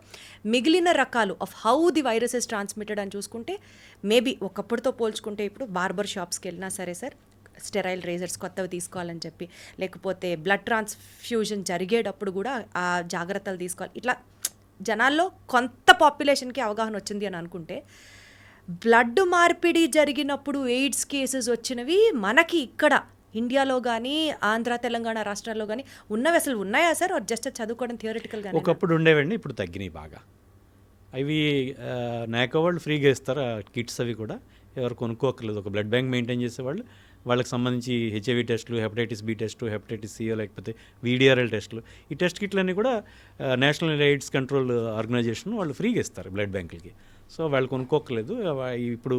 మిగిలిన రకాలు of how the virus is transmitted అని చూసుకుంటే మేబీ ఒకప్పటితో పోల్చుకుంటే ఇప్పుడు బార్బర్ షాప్స్కి వెళ్ళినా సరే సార్ స్టెరైల్ రేజర్స్ కొత్తవి తీసుకోవాలని చెప్పి, లేకపోతే బ్లడ్ ట్రాన్స్ఫ్యూజన్ జరిగేటప్పుడు కూడా ఆ జాగ్రత్తలు తీసుకోవాలి. ఇట్లా జనాల్లో కొంత పాపులేషన్కి అవగాహన వచ్చింది అని అనుకుంటే, బ్లడ్ మార్పిడి జరిగినప్పుడు ఎయిడ్స్ కేసెస్ వచ్చినవి మనకి ఇక్కడ ఇండియాలో కానీ ఆంధ్ర తెలంగాణ రాష్ట్రాల్లో కానీ ఉన్నవి అసలు ఉన్నాయా సార్? జస్ట్ చదువుకోవడం థియరిటికల్గా? ఒకప్పుడు ఉండేవండి, ఇప్పుడు తగ్గినాయి బాగా. అవి నాకో వాళ్ళు ఫ్రీగా ఇస్తారు ఆ కిట్స్, అవి కూడా ఎవరు కొనుక్కోకర్లేదు. ఒక బ్లడ్ బ్యాంక్ మెయింటైన్ చేసేవాళ్ళు, వాళ్ళకి సంబంధించి హెచ్ఐవి టెస్టులు, hepatitis B test, hepatitis C లేకపోతే వీడిఆర్ఎల్ టెస్టులు, ఈ టెస్ట్ కిట్లన్నీ కూడా నేషనల్ ఎయిడ్స్ కంట్రోల్ ఆర్గనైజేషన్ వాళ్ళు ఫ్రీగా ఇస్తారు బ్లడ్ బ్యాంకులకి. సో వాళ్ళు కొనుక్కోకలేదు. ఇప్పుడు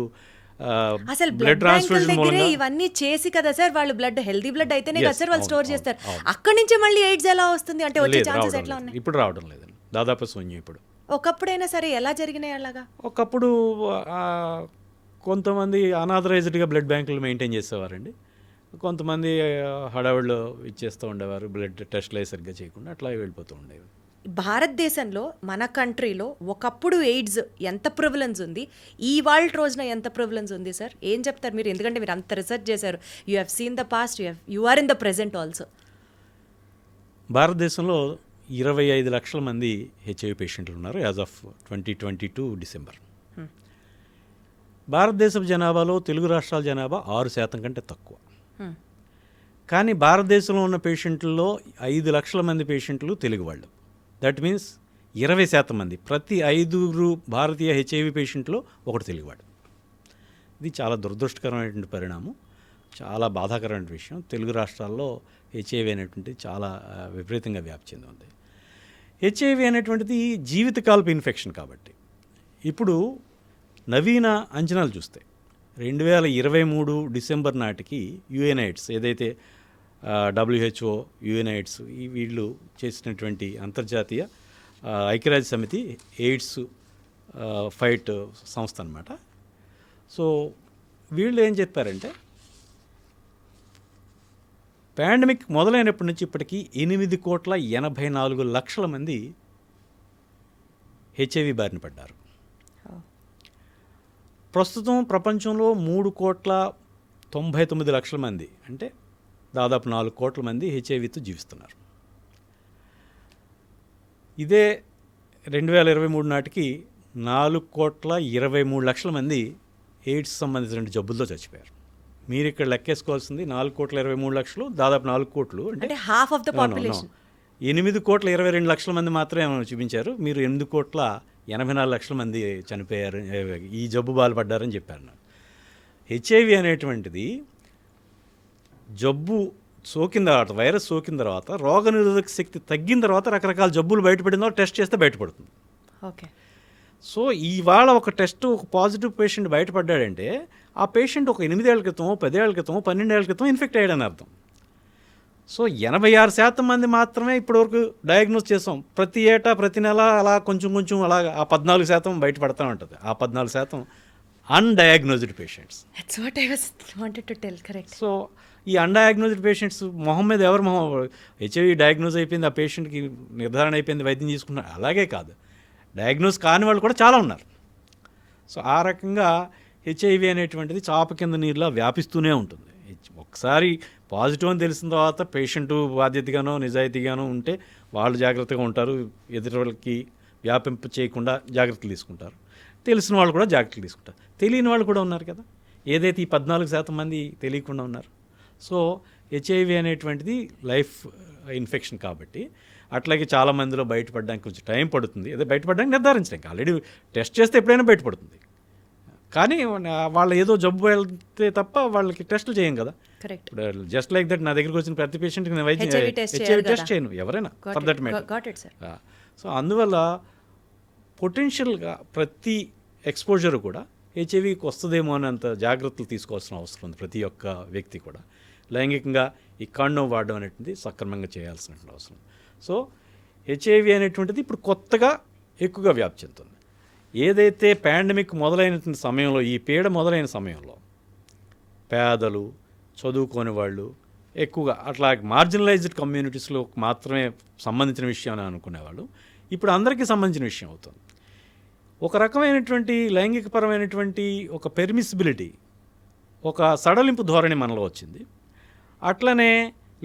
అసలు బ్లడ్ ట్రాన్స్ఫ్యూజన్ దగ్గరే ఇవన్నీ చేసి కదా సార్ వాళ్ళు బ్లడ్ హెల్దీ బ్లడ్ అయితేనే కదా సార్ వాళ్ళు స్టోర్ చేస్తారు. అక్కడి నుంచి మళ్ళీ ఎయిడ్స్ ఎలా వస్తుంది అంటే వచ్చే ఛాన్సెస్ ఎట్లా ఉన్నాయి? ఇప్పుడు రావడం లేదండి, దాదాపు శూన్యం. ఇప్పుడు ఒకప్పుడైనా సరే ఎలా జరిగినాయి అలాగా? ఒకప్పుడు కొంతమంది అనాథరైజ్డ్గా బ్లడ్ బ్యాంకులు మెయింటైన్ చేసేవారండి. కొంతమంది హడావుడిలో ఇచ్చేస్తూ ఉండేవారు, బ్లడ్ టెస్ట్లు సరిగ్గా చేయకుండా అట్లా వెళ్ళిపోతూ ఉండేవి. భారతదేశంలో మన కంట్రీలో ఒకప్పుడు ఎయిడ్స్ ఎంత ప్రివిలెన్స్ ఉంది, ఈ వాళ్ళ రోజున ఎంత ప్రివిలెన్స్ ఉంది సార్? ఏం చెప్తారు మీరు? ఎందుకంటే మీరు అంత రీసెర్చ్ చేశారు, you have seen the past, you are in the present also. భారతదేశంలో 25 లక్షల మంది హెచ్ఐవి పేషెంట్లు ఉన్నారు యాజ్ ఆఫ్ 2022 డిసెంబర్. భారతదేశపు జనాభాలో తెలుగు రాష్ట్రాల జనాభా 6% కంటే తక్కువ. కానీ భారతదేశంలో ఉన్న పేషెంట్లలో 5 లక్షల మంది పేషెంట్లు తెలుగు వాళ్ళు. దట్ మీన్స్ 20% మంది, ప్రతి 5 భారతీయ హెచ్ఐవి పేషెంట్లో ఒకటి తెలుగువాడు. ఇది చాలా దురదృష్టకరమైనటువంటి పరిణామం, చాలా బాధాకరమైన విషయం. తెలుగు రాష్ట్రాల్లో హెచ్ఐవి అనేటువంటిది చాలా విపరీతంగా వ్యాప్తి చెంది ఉంది. హెచ్ఐవి అనేటువంటిది జీవితకాలపు ఇన్ఫెక్షన్ కాబట్టి ఇప్పుడు నవీన అంచనాలు చూస్తే 2023 డిసెంబర్ నాటికి యుఎన్ఐడ్స్ ఏదైతే WHO, యుఎన్ఐడ్స్ వీళ్ళు చేసినటువంటి అంతర్జాతీయ ఐక్యరాజ్య సమితి ఎయిడ్స్ ఫైట్ సంస్థ అన్నమాట. సో వీళ్ళు ఏం చెప్పారంటే పాండమిక్ మొదలైనప్పటి నుంచి ఇప్పటికీ 8,84,00,000 మంది హెచ్ఐవి బారిన పడ్డారు. ప్రస్తుతం ప్రపంచంలో 3,99,00,000 మంది, అంటే దాదాపు 4 కోట్ల మంది హెచ్ఐవితో జీవిస్తున్నారు. ఇదే 2023 నాటికి 4,23,00,000 మంది ఎయిడ్స్ సంబంధించిన జబ్బులతో చచ్చిపోయారు. మీరు ఇక్కడ లెక్కేసుకోవాల్సింది 4,23,00,000 దాదాపు 4 కోట్లు అంటే హాఫ్ ఆఫ్ ద పాపులేషన్. 8,22,00,000 మంది మాత్రమే చూపించారు. మీరు 8,84,00,000 మంది చనిపోయారు, ఈ జబ్బు బాధపడ్డారని చెప్పారు. హెచ్ఐవి అనేటువంటిది జబ్బు సోకిన తర్వాత, వైరస్ సోకిన తర్వాత, రోగనిరోధక శక్తి తగ్గిన తర్వాత రకరకాల జబ్బులు బయటపడిన తర్వాత టెస్ట్ చేస్తే బయటపడుతుంది. ఓకే. సో ఇవాళ ఒక టెస్ట్, ఒక పాజిటివ్ పేషెంట్ బయటపడ్డాడంటే ఆ పేషెంట్ ఒక 8 ఏళ్ల క్రితం, 10 ఏళ్ల క్రితం, 12 ఏళ్ల క్రితం ఇన్ఫెక్ట్ అయ్యాడని అర్థం. సో 86% మంది మాత్రమే ఇప్పటివరకు డయాగ్నోస్ చేసాం. ప్రతి ఏటా, ప్రతి నెల అలా కొంచెం కొంచెం అలా ఆ 14% బయటపడతా ఉంటుంది. ఆ 14% undiagnosed patients. That's what I was wanted to tell. Correct. So ఈ అన్డయాగ్నోజ్డ్ పేషెంట్స్ మొహం మీద ఎవరు మొహం, హెచ్ఐవి డయాగ్నోజ్ అయిపోయింది, ఆ పేషెంట్కి నిర్ధారణ అయిపోయింది, వైద్యం తీసుకున్నారు, అలాగే కాదు, డయాగ్నోజ్ కాని వాళ్ళు కూడా చాలా ఉన్నారు. సో ఆ రకంగా హెచ్ఐవి అనేటువంటిది చాప కింద నీరులా వ్యాపిస్తూనే ఉంటుంది. ఒకసారి పాజిటివ్ అని తెలిసిన తర్వాత పేషెంట్ బాధ్యతగానో నిజాయితీగానో ఉంటే వాళ్ళు జాగ్రత్తగా ఉంటారు, ఎదుటి వాళ్ళకి వ్యాపింప చేయకుండా జాగ్రత్తలు తీసుకుంటారు. తెలిసిన వాళ్ళు కూడా జాగ్రత్తలు తీసుకుంటారు. తెలియని వాళ్ళు కూడా ఉన్నారు కదా, ఏదైతే ఈ 14% మంది తెలియకుండా ఉన్నారు. సో హెచ్ఐవి అనేటువంటిది లైఫ్ ఇన్ఫెక్షన్ కాబట్టి అట్లాగే చాలా మందిలో బయటపడడానికి కొంచెం టైం పడుతుంది. అదే బయటపడడానికి నిర్ధారించడానికి ఆల్రెడీ టెస్ట్ చేస్తే ఎప్పుడైనా బయటపడుతుంది, కానీ వాళ్ళు ఏదో జబ్బు వెళ్తే తప్ప వాళ్ళకి టెస్టులు చేయం కదా. కరెక్ట్. ఇప్పుడు జస్ట్ లైక్ దట్ నా దగ్గరికి వచ్చిన ప్రతి పేషెంట్కి నేను హెచ్ఐవి టెస్ట్ చేయను, ఎవరైనా ఫర్ దట్ మ్యాటర్. సో అందువల్ల పొటెన్షియల్గా ప్రతి ఎక్స్పోజర్ కూడా హెచ్ఐవికి వస్తుందేమో అనేంత జాగ్రత్తలు తీసుకోవాల్సిన అవసరం ఉంది ప్రతి ఒక్క వ్యక్తి కూడా. లైంగికంగా ఈ కాండోమ్ వాడడం అనేటువంటిది సక్రమంగా చేయాల్సినటువంటి అవసరం. సో హెచ్ఐవి అనేటువంటిది ఇప్పుడు కొత్తగా ఎక్కువగా వ్యాప్తి చెందుతుంది. ఏదైతే పాండమిక్ మొదలైన సమయంలో, ఈ పీడ మొదలైన సమయంలో పేదలు, చదువుకోని వాళ్ళు ఎక్కువగా అట్లా మార్జినలైజ్డ్ కమ్యూనిటీస్లో మాత్రమే సంబంధించిన విషయం అని అనుకునేవాళ్ళు ఇప్పుడు అందరికీ సంబంధించిన విషయం అవుతుంది. ఒక రకమైనటువంటి లైంగికపరమైనటువంటి ఒక పెర్మిసిబిలిటీ, ఒక సడలింపు ధోరణి మనలో వచ్చింది. అట్లనే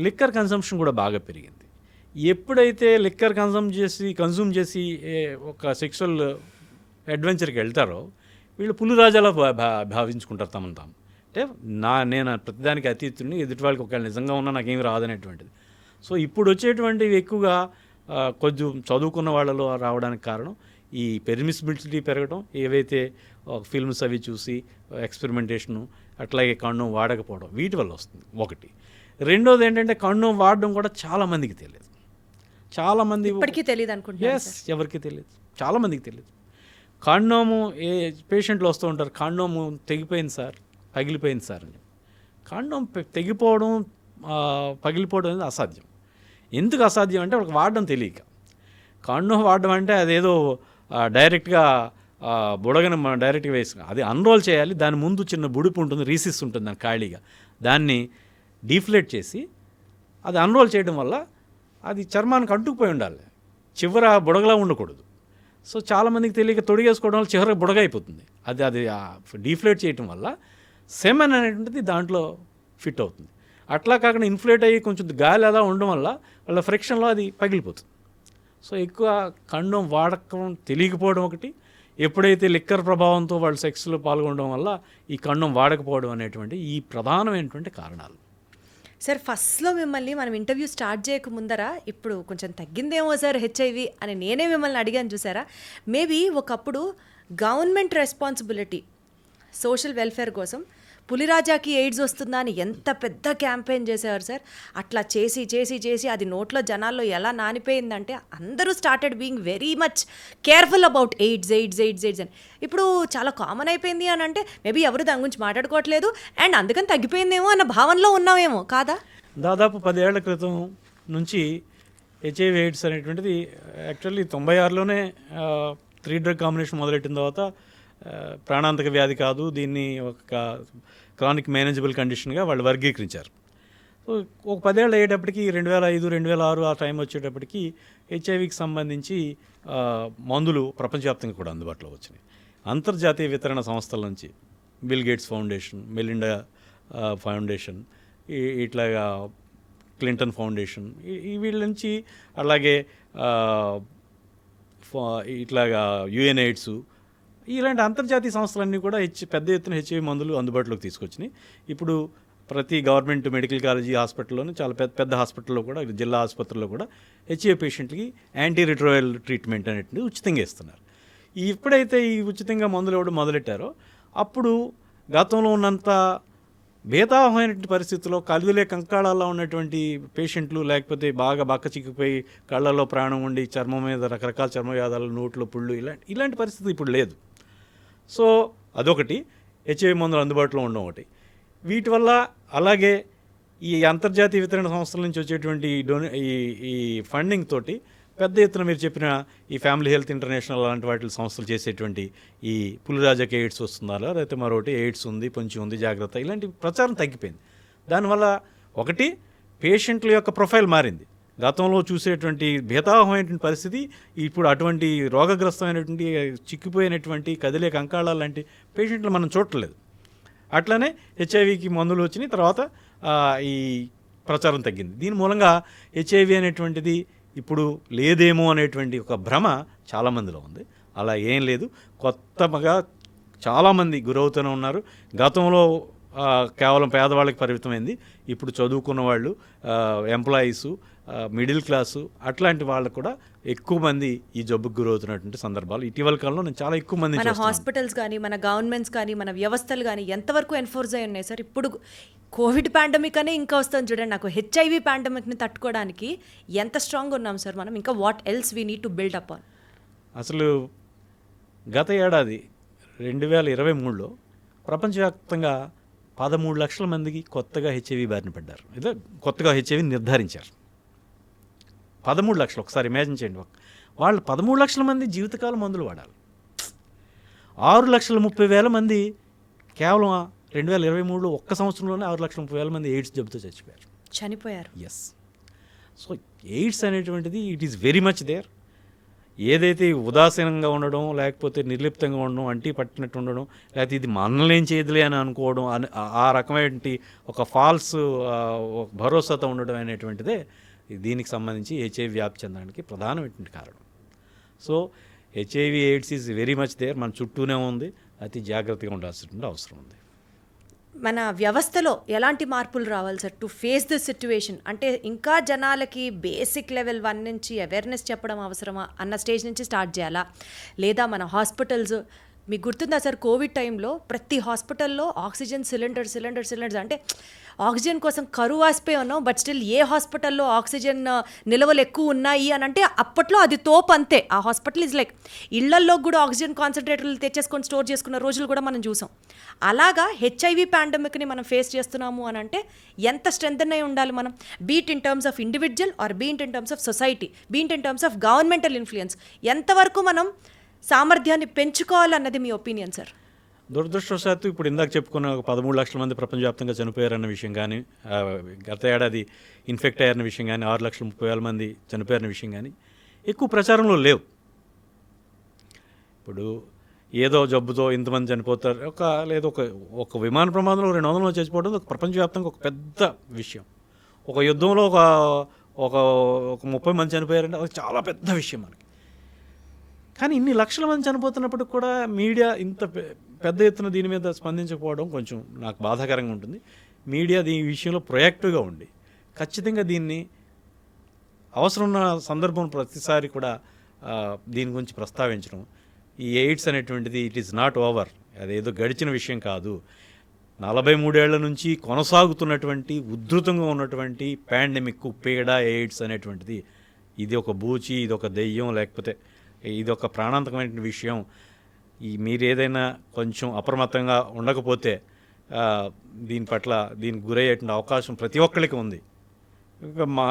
లిక్కర్ కన్సంప్షన్ కూడా బాగా పెరిగింది. ఎప్పుడైతే లిక్కర్ కన్సూమ్ చేసి ఒక సెక్షువల్ అడ్వెంచర్కి వెళ్తారో వీళ్ళు పులిరాజాలా భావించుకుంటారు తమను తాము. అంటే నేను ప్రతిదానికి అతీతుడిని, ఎదుటి వాళ్ళకి ఒకవేళ నిజంగా ఉన్నా నాకేమి రాదనేటువంటిది. సో ఇప్పుడు వచ్చేటువంటివి ఎక్కువగా కొంచెం చదువుకున్న వాళ్ళలో రావడానికి కారణం ఈ పెర్మిసిబిలిటీ పెరగడం, ఏవైతే ఫిల్మ్స్ అవి చూసి ఎక్స్పెరిమెంటేషను, అట్లాగే కాండోమ్ వాడకపోవడం, వీటి వల్ల వస్తుంది ఒకటి. రెండోది ఏంటంటే కాండోమ్ వాడడం కూడా చాలామందికి తెలియదు. చాలామంది ఇప్పటికీ తెలియదు అనుకుంటున్నారు. ఎస్, ఎవరికి తెలియదు, చాలామందికి తెలియదు. కాండోము ఏ పేషెంట్లు వస్తూ ఉంటారు, కాండోము తెగిపోయింది సార్, పగిలిపోయింది సార్ అని. కాండోమ్ తెగిపోవడం, పగిలిపోవడం అనేది అసాధ్యం. ఎందుకు అసాధ్యం అంటే వాళ్ళకి వాడడం తెలియక. కాండోమ్ వాడడం అంటే అదేదో డైరెక్ట్గా బుడగను మనం డైరెక్ట్గా వేసుకుని అది అన్రోల్ చేయాలి. దాని ముందు చిన్న బుడిపు ఉంటుంది, రీసిస్ ఉంటుంది దాని ఖాళీగా, దాన్ని డీఫ్లేట్ చేసి అది అన్రోల్ చేయడం వల్ల అది చర్మానికి అంటుకుపోయి ఉండాలి, చివర బుడగలా ఉండకూడదు. సో చాలామందికి తెలియక తొడిగేసుకోవడం వల్ల చివరికి బుడగ అయిపోతుంది. అది డీఫ్లేట్ చేయడం వల్ల సెమెన్ అనేటువంటిది దాంట్లో ఫిట్ అవుతుంది. అట్లా కాకుండా ఇన్ఫ్లేట్ అయ్యి కొంచెం గాలి అలా ఉండడం వల్ల వాళ్ళ ఫ్రిక్షన్లో అది పగిలిపోతుంది. సో ఎక్కువ కాండోమ్ వాడకం తెలియకపోవడం ఒకటి, ఎప్పుడైతే లిక్కర్ ప్రభావంతో వాళ్ళు సెక్స్లో పాల్గొనడం వల్ల ఈ కాండోమ్ వాడకపోవడం అనేటువంటి ఈ ప్రధానమైనటువంటి కారణాలు. సార్ ఫస్ట్లో మిమ్మల్ని మనం ఇంటర్వ్యూ స్టార్ట్ చేయక ముందర ఇప్పుడు కొంచెం తగ్గిందేమో సార్ హెచ్ఐవి అని నేనే మిమ్మల్ని అడిగాను చూసారా. మేబీ ఒకప్పుడు గవర్నమెంట్ రెస్పాన్సిబిలిటీ సోషల్ వెల్ఫేర్ కోసం పులిరాజాకి ఎయిడ్స్ వస్తుందా అని ఎంత పెద్ద క్యాంపెయిన్ చేసేవారు సార్. అట్లా చేసి చేసి చేసి అది నోట్లో జనాల్లో ఎలా నానిపోయిందంటే అందరూ started being very much careful about AIDS AIDS AIDS AIDS అని. ఇప్పుడు చాలా కామన్ అయిపోయింది అని అంటే మేబీ ఎవరు దాని గురించి మాట్లాడుకోవట్లేదు అండ్ అందుకని తగ్గిపోయిందేమో అన్న భావనలో ఉన్నామేమో కాదా. దాదాపు 10 ఏళ్ల క్రితం నుంచి హెచ్ఐవి ఎయిడ్స్ అనేటువంటిది యాక్చువల్లీ 96లోనే 3 డ్రగ్ కాంబినేషన్ మొదలెట్టిన తర్వాత ప్రాణాంతక వ్యాధి కాదు, దీన్ని ఒక క్రానిక్ మేనేజబుల్ కండిషన్గా వాళ్ళు వర్గీకరించారు. సో ఒక 10 ఏళ్ళు అయ్యేటప్పటికి 2005 2006 ఆ టైం వచ్చేటప్పటికి హెచ్ఐవికి సంబంధించి మందులు ప్రపంచవ్యాప్తంగా కూడా అందుబాటులో వచ్చినాయి. అంతర్జాతీయ వితరణ సంస్థల నుంచి bill gates foundation, Melinda foundation, ఇట్లాగా క్లింటన్ ఫౌండేషన్, వీళ్ళ నుంచి అలాగే ఇట్లాగా యుఎన్ ఎయిడ్స్, ఇలాంటి అంతర్జాతీయ సంస్థలన్నీ కూడా పెద్ద ఎత్తున హెచ్ఐవి మందులు అందుబాటులోకి తీసుకొచ్చినాయి. ఇప్పుడు ప్రతి గవర్నమెంట్ మెడికల్ కాలేజీ హాస్పిటల్లోనూ చాలా పెద్ద పెద్ద హాస్పిటల్లో కూడా జిల్లా ఆసుపత్రుల్లో కూడా హెచ్ఐవి పేషెంట్కి యాంటీ రిట్రోవైరల్ ట్రీట్మెంట్ అనేటువంటిది ఉచితంగా ఇస్తున్నారు. ఎప్పుడైతే ఈ ఉచితంగా మందులు ఇవ్వడం మొదలెట్టారో అప్పుడు గతంలో ఉన్నంత భేదావహమైనటువంటి పరిస్థితుల్లో కలుగులే కంకాళాల్లో ఉన్నటువంటి పేషెంట్లు, లేకపోతే బాగా బక్క చిక్కిపోయి కళ్ళల్లో ప్రాణం ఉండి చర్మం మీద రకరకాల చర్మవ్యాధాలు, నోట్లో పుళ్ళు, ఇలాంటి పరిస్థితి ఇప్పుడు లేదు. సో అదొకటి, హెచ్ఐవి మందులు అందుబాటులో ఉండడం ఒకటి. వీటి వల్ల అలాగే ఈ అంతర్జాతీయ వితరణ సంస్థల నుంచి వచ్చేటువంటి ఈ ఫండింగ్ తోటి పెద్ద ఎత్తున మీరు చెప్పిన ఈ ఫ్యామిలీ హెల్త్ ఇంటర్నేషనల్ లాంటి వాటి సంస్థలు చేసేటువంటి ఈ పులిరాజాకి ఎయిడ్స్ వస్తుందా, లేకపోతే మరొకటి ఎయిడ్స్ ఉంది పొంచి ఉంది జాగ్రత్త, ఇలాంటి ప్రచారం తగ్గిపోయింది. దానివల్ల ఒకటి పేషెంట్ల యొక్క ప్రొఫైల్ మారింది. గతంలో చూసేటువంటి భేతావహమైనటువంటి పరిస్థితి ఇప్పుడు అటువంటి రోగగ్రస్తమైనటువంటి చిక్కిపోయినటువంటి కదిలే కంకాళాల లాంటి పేషెంట్లు మనం చూడట్లేదు. అట్లనే హెచ్ఐవికి మందులు వచ్చినాయి, తర్వాత ఈ ప్రచారం తగ్గింది. దీని మూలంగా హెచ్ఐవి అనేటువంటిది ఇప్పుడు లేదేమో అనేటువంటి ఒక భ్రమ చాలామందిలో ఉంది. అలా ఏం లేదు, కొత్తగా చాలామంది గురవుతూనే ఉన్నారు. గతంలో కేవలం పేదవాళ్ళకి పరిమితమైంది, ఇప్పుడు చదువుకున్న వాళ్ళు, ఎంప్లాయీసు, మిడిల్ క్లాసు అట్లాంటి వాళ్ళు కూడా ఎక్కువ మంది ఈ జబ్బుకు గురవుతున్నటువంటి సందర్భాలు ఇటీవల కాలంలో నేను చాలా ఎక్కువ మంది. మన హాస్పిటల్స్ కానీ, మన గవర్నమెంట్స్ కానీ, మన వ్యవస్థలు కానీ ఎంతవరకు ఎన్ఫోర్స్ అయి ఉన్నాయి సార్? ఇప్పుడు కోవిడ్ పాండమిక్ అనే ఇంకా వస్తుంది చూడండి, నాకు హెచ్ఐవి పాండమిక్ని తట్టుకోవడానికి ఎంత స్ట్రాంగ్ ఉన్నాం సార్ మనం? ఇంకా what else we need to build up on? అసలు గత ఏడాది 2023లో ప్రపంచవ్యాప్తంగా 13 లక్షల మందికి కొత్తగా హెచ్ఐవి బారిన పడ్డారు. ఇదే కొత్తగా హెచ్ఐవి నిర్ధారించారు. 13 లక్షలు, ఒకసారి ఇమాజిన్ చేయండి. వాళ్ళు 13 లక్షల మంది జీవితకాలం మందులు వాడాలి. 6,30,000 మంది కేవలం 2023లో ఒక్క సంవత్సరంలోనే 6,30,000 మంది ఎయిడ్స్ జబ్బుతో చనిపోయారు. ఎస్. సో ఎయిడ్స్ అనేటువంటిది it is very much there. ఏదైతే ఉదాసీనంగా ఉండడం, లేకపోతే నిర్లిప్తంగా ఉండడం, అంటీ పట్టినట్టు ఉండడం, లేకపోతే ఇది మనల్ని ఏం చేయదులే అని అనుకోవడం, ఆ రకమైన ఒక ఫాల్స్ భరోసాతో ఉండడం అనేటువంటిదే దీనికి సంబంధించి హెచ్ఐవి వ్యాప్తి చెందడానికి ప్రధానమైనటువంటి కారణం. So HIV AIDS is very much there, మన చుట్టూనే ఉంది, అతి జాగ్రత్తగా ఉండాల్సిన అవసరం ఉంది. మన వ్యవస్థలో ఎలాంటి మార్పులు రావాలి sir to face this situation? అంటే ఇంకా జనాలకి బేసిక్ లెవెల్ 1 నుంచి అవేర్నెస్ చెప్పడం అవసరమా అన్న స్టేజ్ నుంచి స్టార్ట్ చేయాలా? లేదా మన హాస్పిటల్స్, మీకు గుర్తుందా సార్ కోవిడ్ టైంలో ప్రతి హాస్పిటల్లో ఆక్సిజన్ సిలిండర్స్ అంటే ఆక్సిజన్ కోసం కరువు వాసిపోయి ఉన్నాం, బట్ స్టిల్ ఏ హాస్పిటల్లో ఆక్సిజన్ నిల్వలు ఎక్కువ ఉన్నాయి అని అంటే అప్పట్లో అది తోపు అంతే. ఆ హాస్పిటల్ ఇస్ లైక్ ఇళ్లల్లో కూడా ఆక్సిజన్ కాన్సన్ట్రేటర్లు తెచ్చేసుకొని స్టోర్ చేసుకున్న రోజులు కూడా మనం చూసాం. అలాగా హెచ్ఐవి పాండమిక్ని మనం ఫేస్ చేస్తున్నాము అని అంటే ఎంత స్ట్రెంత్ అయి ఉండాలి మనం? Be it in terms of individual or be it in terms of society, be it in terms of governmental influence, ఎంతవరకు మనం సామర్థ్యాన్ని పెంచుకోవాలన్నది మీ ఒపీనియన్ సార్? దురదృష్టవశాత్తు ఇప్పుడు ఇందాక చెప్పుకున్న 13 లక్షల మంది ప్రపంచవ్యాప్తంగా చనిపోయారన్న విషయం కానీ, గత ఏడాది ఇన్ఫెక్ట్ అయ్యారన్న విషయం కానీ, 6,30,000 మంది చనిపోయారన్న విషయం కానీ ఎక్కువ ప్రచారంలో లేవు. ఇప్పుడు ఏదో జబ్బుతో ఇంతమంది చనిపోతారు, లేదా ఒక విమాన ప్రమాదంలో 200 మంది చచ్చిపోవడం ఒక ప్రపంచవ్యాప్తంగా ఒక పెద్ద విషయం. ఒక యుద్ధంలో ఒక 30 మంది చనిపోయారంటే అది చాలా పెద్ద విషయం మనకి. కానీ ఇన్ని లక్షల మంది చనిపోతున్నప్పుడు కూడా మీడియా ఇంత పెద్ద ఎత్తున దీని మీద స్పందించకపోవడం కొంచెం నాకు బాధాకరంగా ఉంటుంది. మీడియా ఈ విషయంలో ప్రొయాక్టివ్గా ఉండి ఖచ్చితంగా దీన్ని అవసరం ఉన్న సందర్భం ప్రతిసారి కూడా దీని గురించి ప్రస్తావించడం. ఈ ఎయిడ్స్ అనేటువంటిది ఇట్ ఈస్ నాట్ ఓవర్, అదేదో గడిచిన విషయం కాదు. 43 ఏళ్ల నుంచి కొనసాగుతున్నటువంటి ఉధృతంగా ఉన్నటువంటి పాండమిక్ పీడ ఎయిడ్స్ అనేటువంటిది ఇది ఒక బూచి, ఇది ఒక దెయ్యం, లేకపోతే ఇది ఒక ప్రాణాంతకమైన విషయం. మీరు ఏదైనా కొంచెం అప్రమత్తంగా ఉండకపోతే దీని పట్ల దీనికి గురయ్యేటువంటి అవకాశం ప్రతి ఒక్కరికి ఉంది. మా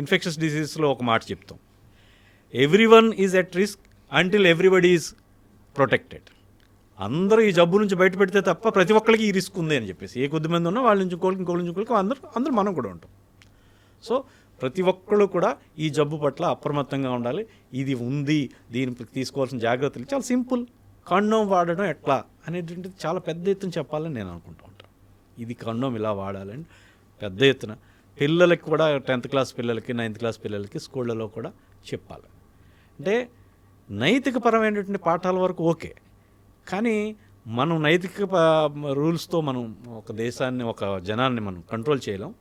ఇన్ఫెక్షస్ డిసీజెస్లో ఒక మాట చెప్తాం, everyone is at risk until everybody is protected. అందరూ ఈ జబ్బు నుంచి బయటపెడితే తప్ప ప్రతి ఒక్కరికి ఈ రిస్క్ ఉంది అని చెప్పేసి, ఏ కొద్ది మంది ఉన్నా వాళ్ళ నుంచి ఇంకోళ్ళకి ఇంకోళ్ళకి అందరూ మనం కూడా ఉంటాం. సో ప్రతి ఒక్కళ్ళు కూడా ఈ జబ్బు పట్ల అప్రమత్తంగా ఉండాలి. ఇది ఉంది, దీనికి తీసుకోవాల్సిన జాగ్రత్తలు చాలా సింపుల్. కండోమ్ వాడడం ఎట్లా అనేటువంటిది చాలా పెద్ద ఎత్తున చెప్పాలని నేను అనుకుంటూ ఉంటాను. ఇది కండోమ్ ఇలా వాడాలని పెద్ద ఎత్తున పిల్లలకి కూడా 10th క్లాస్ పిల్లలకి 9th క్లాస్ పిల్లలకి స్కూళ్ళలో కూడా చెప్పాలి. అంటే నైతికపరమైనటువంటి పాఠాల వరకు ఓకే, కానీ మనం నైతిక రూల్స్తో మనం ఒక దేశాన్ని ఒక జనాన్ని మనం కంట్రోల్ చేయలేం.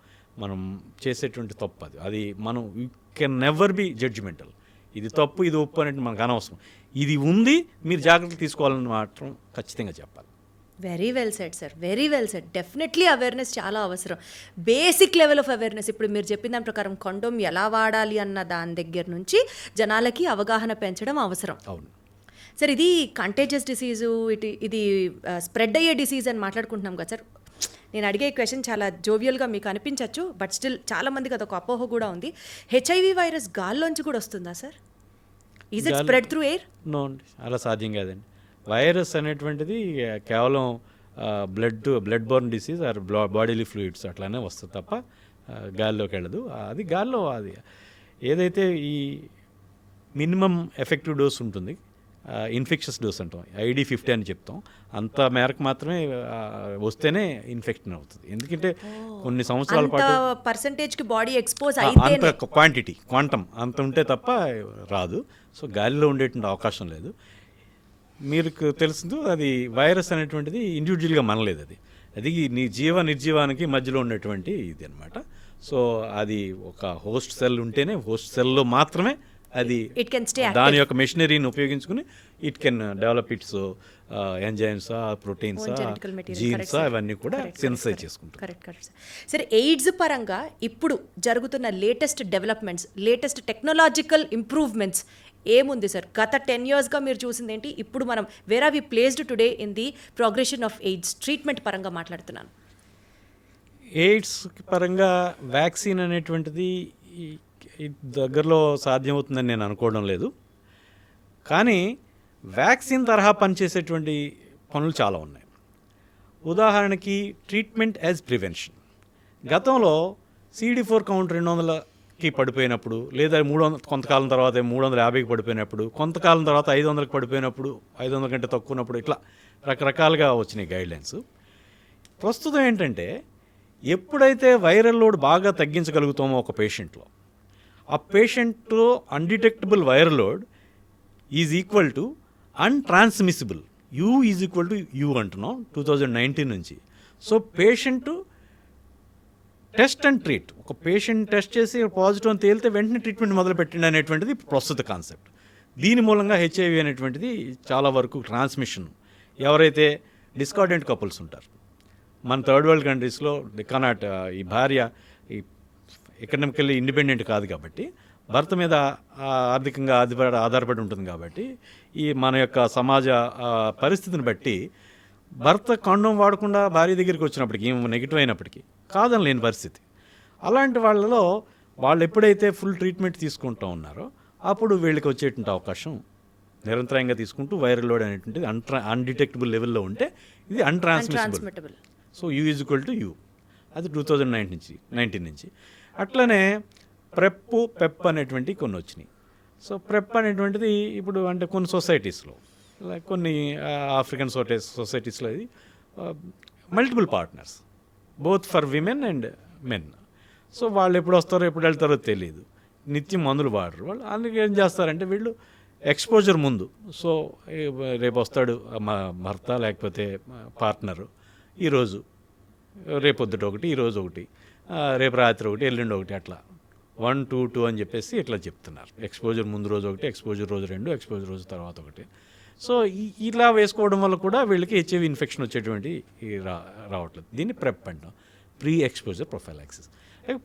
మనం చేసేటువంటి తప్పు అది మనం you can never be judgemental. ఇది తప్పు ఇది ఒప్పు అనేది మనకు అనవసరం. ఇది ఉంది, మీరు జాగ్రత్తలు తీసుకోవాలని మాత్రం ఖచ్చితంగా చెప్పాలి. Very well said sir, very well said. Definitely awareness చాలా అవసరం, బేసిక్ లెవెల్ ఆఫ్ అవేర్నెస్. ఇప్పుడు మీరు చెప్పిన దాని ప్రకారం కండోమ్ ఎలా వాడాలి అన్న దాని దగ్గర నుంచి జనాలకి అవగాహన పెంచడం అవసరం. అవును సార్, ఇది కంటేజియస్ డిసీజు, ఇది స్ప్రెడ్ అయ్యే డిసీజ్ అని మాట్లాడుకుంటున్నాం కదా సార్. నేను అడిగే క్వశ్చన్ చాలా జోవియల్గా మీకు అనిపించవచ్చు, బట్ స్టిల్ చాలామందికి అదొక అపోహ కూడా ఉంది. హెచ్ఐవి వైరస్ గాల్లోంచి కూడా వస్తుందా sir? Is it spread through air? No అండి, అలా సాధ్యం కాదండి. వైరస్ అనేటువంటిది కేవలం blood borne disease or bodily fluids అట్లానే వస్తుంది తప్ప గాల్లోకి వెళ్ళదు. అది గాల్లో అది ఏదైతే ఈ మినిమం ఎఫెక్టివ్ డోస్ ఉంటుంది, ఇన్ఫెక్షస్ డోస్ అంటాం, ID50 అని చెప్తాం, అంత మేరకు మాత్రమే వస్తేనే ఇన్ఫెక్షన్ అవుతుంది. ఎందుకంటే కొన్ని సంవత్సరాల పాటు పర్సంటేజ్కి బాడీ ఎక్స్పోజ్ అంత క్వాంటిటీ క్వాంటమ్ అంత ఉంటే తప్ప రాదు. సో గాలిలో ఉండేటువంటి అవకాశం లేదు. మీకు తెలుసు, అది వైరస్ అనేటువంటిది ఇండివిజువల్గా మనలేదు, అది నిర్జీవానికి మధ్యలో ఉన్నటువంటి ఇది అనమాట. సో అది ఒక హోస్ట్ సెల్ ఉంటేనే, హోస్ట్ సెల్లో మాత్రమే అది దాని యొక్క మెషినరీని ఉపయోగించుకుని it can develop it's enzymes, proteins, jeans అవన్నీ కూడా సింథసైజ్ చేసుకుంటాం. కరెక్ట్. సరే, ఎయిడ్స్ పరంగా ఇప్పుడు జరుగుతున్న latest developments, latest technological improvements ఏముంది సార్? గత 10 yearsగా మీరు చూసింది ఏంటి? ఇప్పుడు మనం where are we placed today in the progression of AIDS treatment పరంగా మాట్లాడుతున్నాను. ఎయిడ్స్ పరంగా వ్యాక్సిన్ అనేటువంటిది దగ్గరలో సాధ్యమవుతుందని నేను అనుకోవడం లేదు, కానీ వ్యాక్సిన్ తరహా పనిచేసేటువంటి పనులు చాలా ఉన్నాయి. ఉదాహరణకి ట్రీట్మెంట్ యాజ్ ప్రివెన్షన్. గతంలో CD4 కౌంట్ 200కి పడిపోయినప్పుడు, లేదా 300 కొంతకాలం తర్వాత 350కి పడిపోయినప్పుడు, కొంతకాలం తర్వాత 500కి పడిపోయినప్పుడు, 500 కంటే తక్కువ ఉన్నప్పుడు, ఇట్లా రకరకాలుగా వచ్చినాయి గైడ్లైన్స్. ప్రస్తుతం ఏంటంటే ఎప్పుడైతే వైరల్ లోడ్ బాగా తగ్గించగలుగుతామో ఒక పేషెంట్లో, ఆ పేషెంట్లో undetectable viral load is equal to untransmissible, U is equal to U అంటున్నాం 2019 నుంచి. So patient test and treat, ఒక పేషెంట్ టెస్ట్ చేసి పాజిటివ్ అని తేలితే వెంటనే ట్రీట్మెంట్ మొదలుపెట్టండి అనేటువంటిది ప్రస్తుత కాన్సెప్ట్. దీని మూలంగా హెచ్ఐవి అనేటువంటిది చాలా వరకు ట్రాన్స్మిషన్, ఎవరైతే డిస్కార్డెంట్ కపుల్స్ ఉంటారు మన థర్డ్ వరల్డ్ కంట్రీస్లో, కెనాట్, ఈ భార్య ఈ ఎకనామికల్లీ ఇండిపెండెంట్ కాదు కాబట్టి, భర్త మీద ఆర్థికంగా ఆధారపడి ఉంటుంది కాబట్టి, ఈ మన యొక్క సమాజ పరిస్థితిని బట్టి భర్త కండోమ్ వాడకుండా భార్య దగ్గరికి వచ్చినప్పటికీ, నెగిటివ్ అయినప్పటికీ కాదని లేని పరిస్థితి. అలాంటి వాళ్ళలో వాళ్ళు ఎప్పుడైతే ఫుల్ ట్రీట్మెంట్ తీసుకుంటూ ఉన్నారో అప్పుడు వీళ్ళకి వచ్చేటువంటి అవకాశం నిరంతరంగా తీసుకుంటూ వైరల్ లోడ్ అనేటువంటిది అన్డిటెక్టబుల్ లెవెల్లో ఉంటే ఇది untransmissible. So U is equal to U, అది 2019 నుంచి. అట్లనే పెప్ అనేటువంటి కొన్ని వచ్చినాయి. సో ప్రెప్ అనేటువంటిది ఇప్పుడు అంటే కొన్ని సొసైటీస్లో, లైక్ కొన్ని ఆఫ్రికన్ సొసైటీస్లో ఇది multiple partners both for women and men. So వాళ్ళు ఎప్పుడు వస్తారో ఎప్పుడు వెళ్తారో తెలియదు, నిత్యం మందులు వాడరు వాళ్ళు. అందుకే ఏం చేస్తారంటే వీళ్ళు ఎక్స్పోజర్ ముందు, సో రేపు వస్తాడు మా భర్త లేకపోతే పార్ట్నరు, ఈరోజు రేపొద్దుట ఒకటి, ఈరోజు ఒకటి, రేపు రాత్రి ఒకటి, ఎల్లుండి ఒకటి, అట్లా 1, 2, 2 అని చెప్పేసి ఇట్లా చెప్తున్నారు. ఎక్స్పోజర్ ముందు రోజు ఒకటి, ఎక్స్పోజర్ రోజు 2, ఎక్స్పోజర్ రోజు తర్వాత ఒకటి. సో ఇలా వేసుకోవడం వల్ల కూడా వీళ్ళకి హెచ్ఐవి ఇన్ఫెక్షన్ వచ్చేటువంటి రావట్లేదు. దీన్ని ప్రెప్ అంటాం, pre exposure prophylaxis.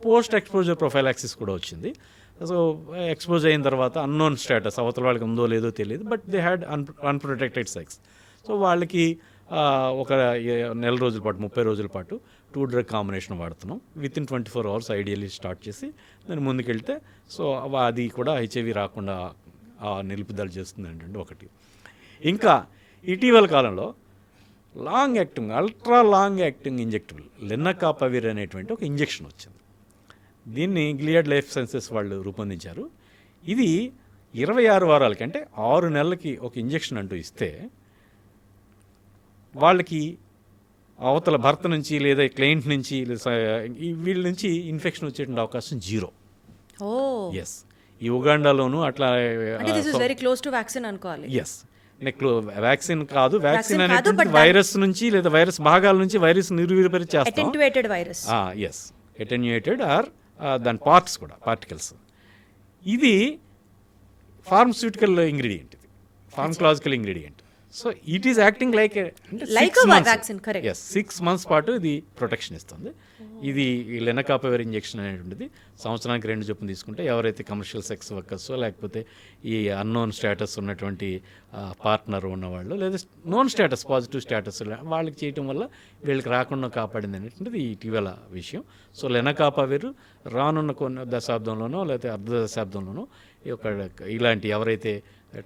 Post exposure prophylaxis కూడా వచ్చింది. సో ఎక్స్పోజ్ అయిన తర్వాత అన్నోన్ స్టేటస్, అవతల వాళ్ళకి ఉందో లేదో తెలియదు, but they had unprotected sex. So వాళ్ళకి ఒక నెల రోజుల పాటు, 30 రోజుల పాటు 2 డ్రగ్ కాంబినేషన్ వాడుతున్నాం. వితిన్ 24 hours ఐడియల్లీ స్టార్ట్ చేసి దాన్ని ముందుకెళ్తే సో అది కూడా హెచ్ఐవి రాకుండా నిలుపుదల చేస్తుంది అంటే ఒకటి. ఇంకా ఇటీవల కాలంలో long acting, ultra long acting injectable lenacapavir అనేటువంటి ఒక ఇంజెక్షన్ వచ్చింది. దీన్ని గిలియడ్ లైఫ్ సైన్సెస్ వాళ్ళు రూపొందించారు. ఇది 26 వారాలకి, అంటే 6 నెలలకి ఒక ఇంజెక్షన్ అంటూ ఇస్తే వాళ్ళకి అవతల భర్త నుంచి లేదా క్లయింట్ నుంచి వీళ్ళ నుంచి ఇన్ఫెక్షన్ వచ్చేటువంటి అవకాశం 0. ఎస్, ఈ ఉగాండాలోను అట్లా వెరీ క్లోజ్ టు వ్యాక్సిన్ అనుకోవాలి. ఎస్, వ్యాక్సిన్ కాదు, వ్యాక్సిన్ అనేది వైరస్ నుంచి లేదా వైరస్ భాగాల నుంచి వైరస్ నిర్వీర్యపరిచేస్తాం. Attenuated virus. Yes, attenuated or దాని పార్ట్స్ కూడా, పార్టికల్స్. ఇది ఫార్మస్యూటికల్ ఇంగ్రీడియంట్, ఇది pharmacological ingredient. So it is acting like vaccine. Correct. Yes, 6 months పాటు ఇది ప్రొటెక్షన్ ఇస్తుంది. ఇది లెనకాపవిర్ ఇంజెక్షన్ అనేటువంటిది సంవత్సరానికి 2 చొప్పున తీసుకుంటే ఎవరైతే కమర్షియల్ సెక్స్ వర్కర్స్ లేకపోతే ఈ అన్నోన్ స్టేటస్ ఉన్నటువంటి పార్ట్నర్ ఉన్నవాళ్ళు లేదా నోన్ స్టేటస్, పాజిటివ్ స్టేటస్ వాళ్ళకి చేయటం వల్ల వీళ్ళకి రాకుండా కాపాడింది అనేటువంటిది ఇటీవల విషయం. సో లెనకాపవిర్ రానున్న కొన్ని దశాబ్దంలోనో లేకపోతే అర్ధ దశాబ్దంలోనో ఇలాంటి ఎవరైతే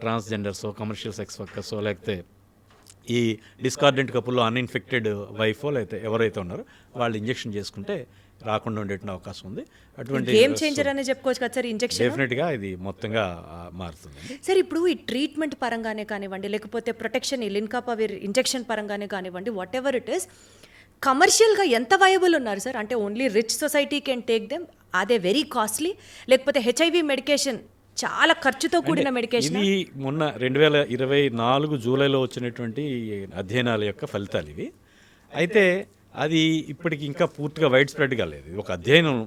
ట్రాన్స్జెండర్సో, కమర్షియల్ సెక్స్ వర్కర్సో లేకపోతే ఈ డిస్కార్డెంట్ కపుల్లో అన్ఇన్ఫెక్టెడ్ వైఫో లేకపోతే ఎవరైతే ఉన్నారో వాళ్ళు ఇంజెక్షన్ చేసుకుంటే రాకుండా ఉండేటువంటి అవకాశం ఉంది. అటువంటి గేమ్ చేంజర్ అనే చెప్పుకోవచ్చు కదా సార్ ఇంజెక్షన్. డెఫినెట్గా ఇది మొత్తంగా మారుతుంది సార్. ఇప్పుడు ఈ ట్రీట్మెంట్ పరంగానే కానివ్వండి, లేకపోతే ప్రొటెక్షన్ ఈ లెనకాపవిర్ ఇంజెక్షన్ పరంగానే కానివ్వండి, వాట్ ఎవర్ ఇట్ ఈస్, కమర్షియల్గా ఎంత వయబుల్ ఉన్నారు సార్? అంటే only rich society can take them, అదే వెరీ కాస్ట్లీ, లేకపోతే హెచ్ఐవి మెడికేషన్ చాలా ఖర్చుతో కూడిన మెడికేషన్? ఇది మొన్న 2024 జూలైలో వచ్చినటువంటి అధ్యయనాల యొక్క ఫలితాలు ఇవి. అయితే అది ఇప్పటికి ఇంకా పూర్తిగా వైడ్ స్ప్రెడ్ కాలేదు. ఒక అధ్యయనం,